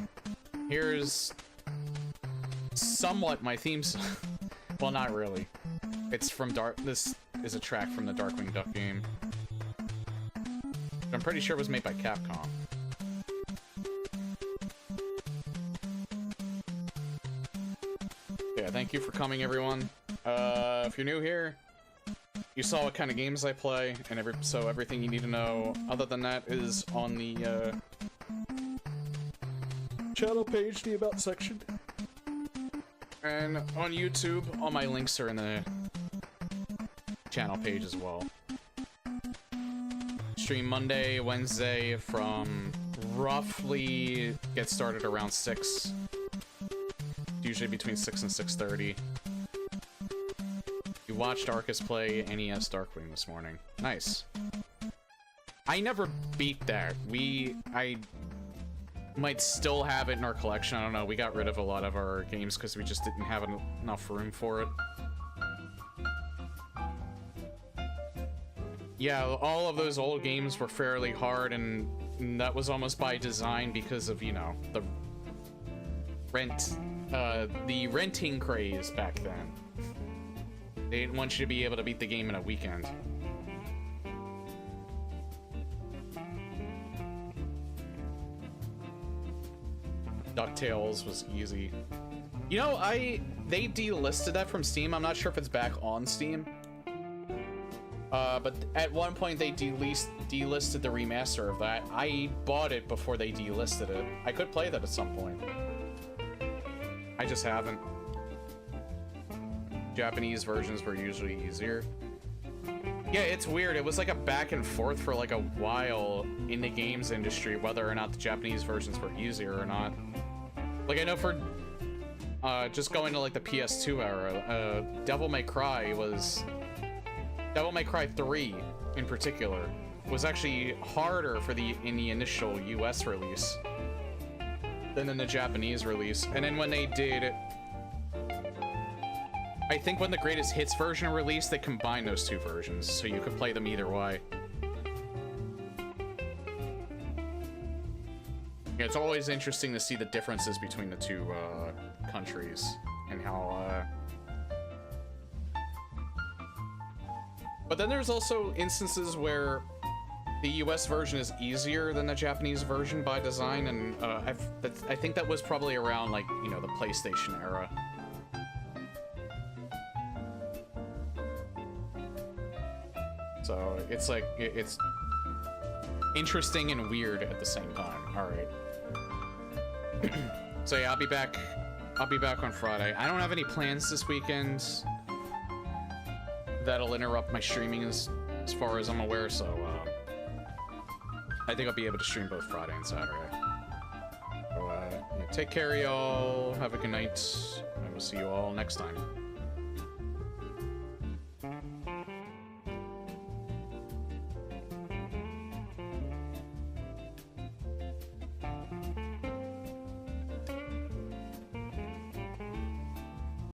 here's somewhat my theme song. Well, not really. It's from this is a track from the Darkwing Duck game. I'm pretty sure it was made by Capcom. Yeah, thank you for coming, everyone. If you're new here, you saw what kind of games I play, and everything you need to know other than that is on the channel page, the About section. And on YouTube, all my links are in the channel page as well. Stream Monday, Wednesday from roughly get started around 6. Usually between 6 and 6:30. You watched Arcus play NES Darkwing this morning. Nice. I never beat that. I might still have it in our collection. I don't know. We got rid of a lot of our games because we just didn't have enough room for it. Yeah, all of those old games were fairly hard, and that was almost by design because of, you know, the renting craze back then. They didn't want you to be able to beat the game in a weekend. DuckTales was easy. You know, they delisted that from Steam. I'm not sure if it's back on Steam. But at one point they delisted the remaster of that. I bought it before they delisted it. I could play that at some point. I just haven't. Japanese versions were usually easier. Yeah, it's weird. It was like a back and forth for like a while in the games industry, whether or not the Japanese versions were easier or not. Like, I know for just going to like the PS2 era, Devil May Cry 3 in particular was actually harder in the initial US release than in the Japanese release. And then when they did, I think when the Greatest Hits version released, they combined those two versions, so you could play them either way. Yeah, it's always interesting to see the differences between the two countries and how... But then there's also instances where the US version is easier than the Japanese version by design, and I think that was probably around, like, you know, the PlayStation era. So it's like, it's interesting and weird at the same time. All right. So yeah, I'll be back on Friday. I don't have any plans this weekend that'll interrupt my streaming as far as I'm aware, so I think I'll be able to stream both Friday and Saturday. So yeah, take care, y'all. Have a good night, and we'll see you all next time.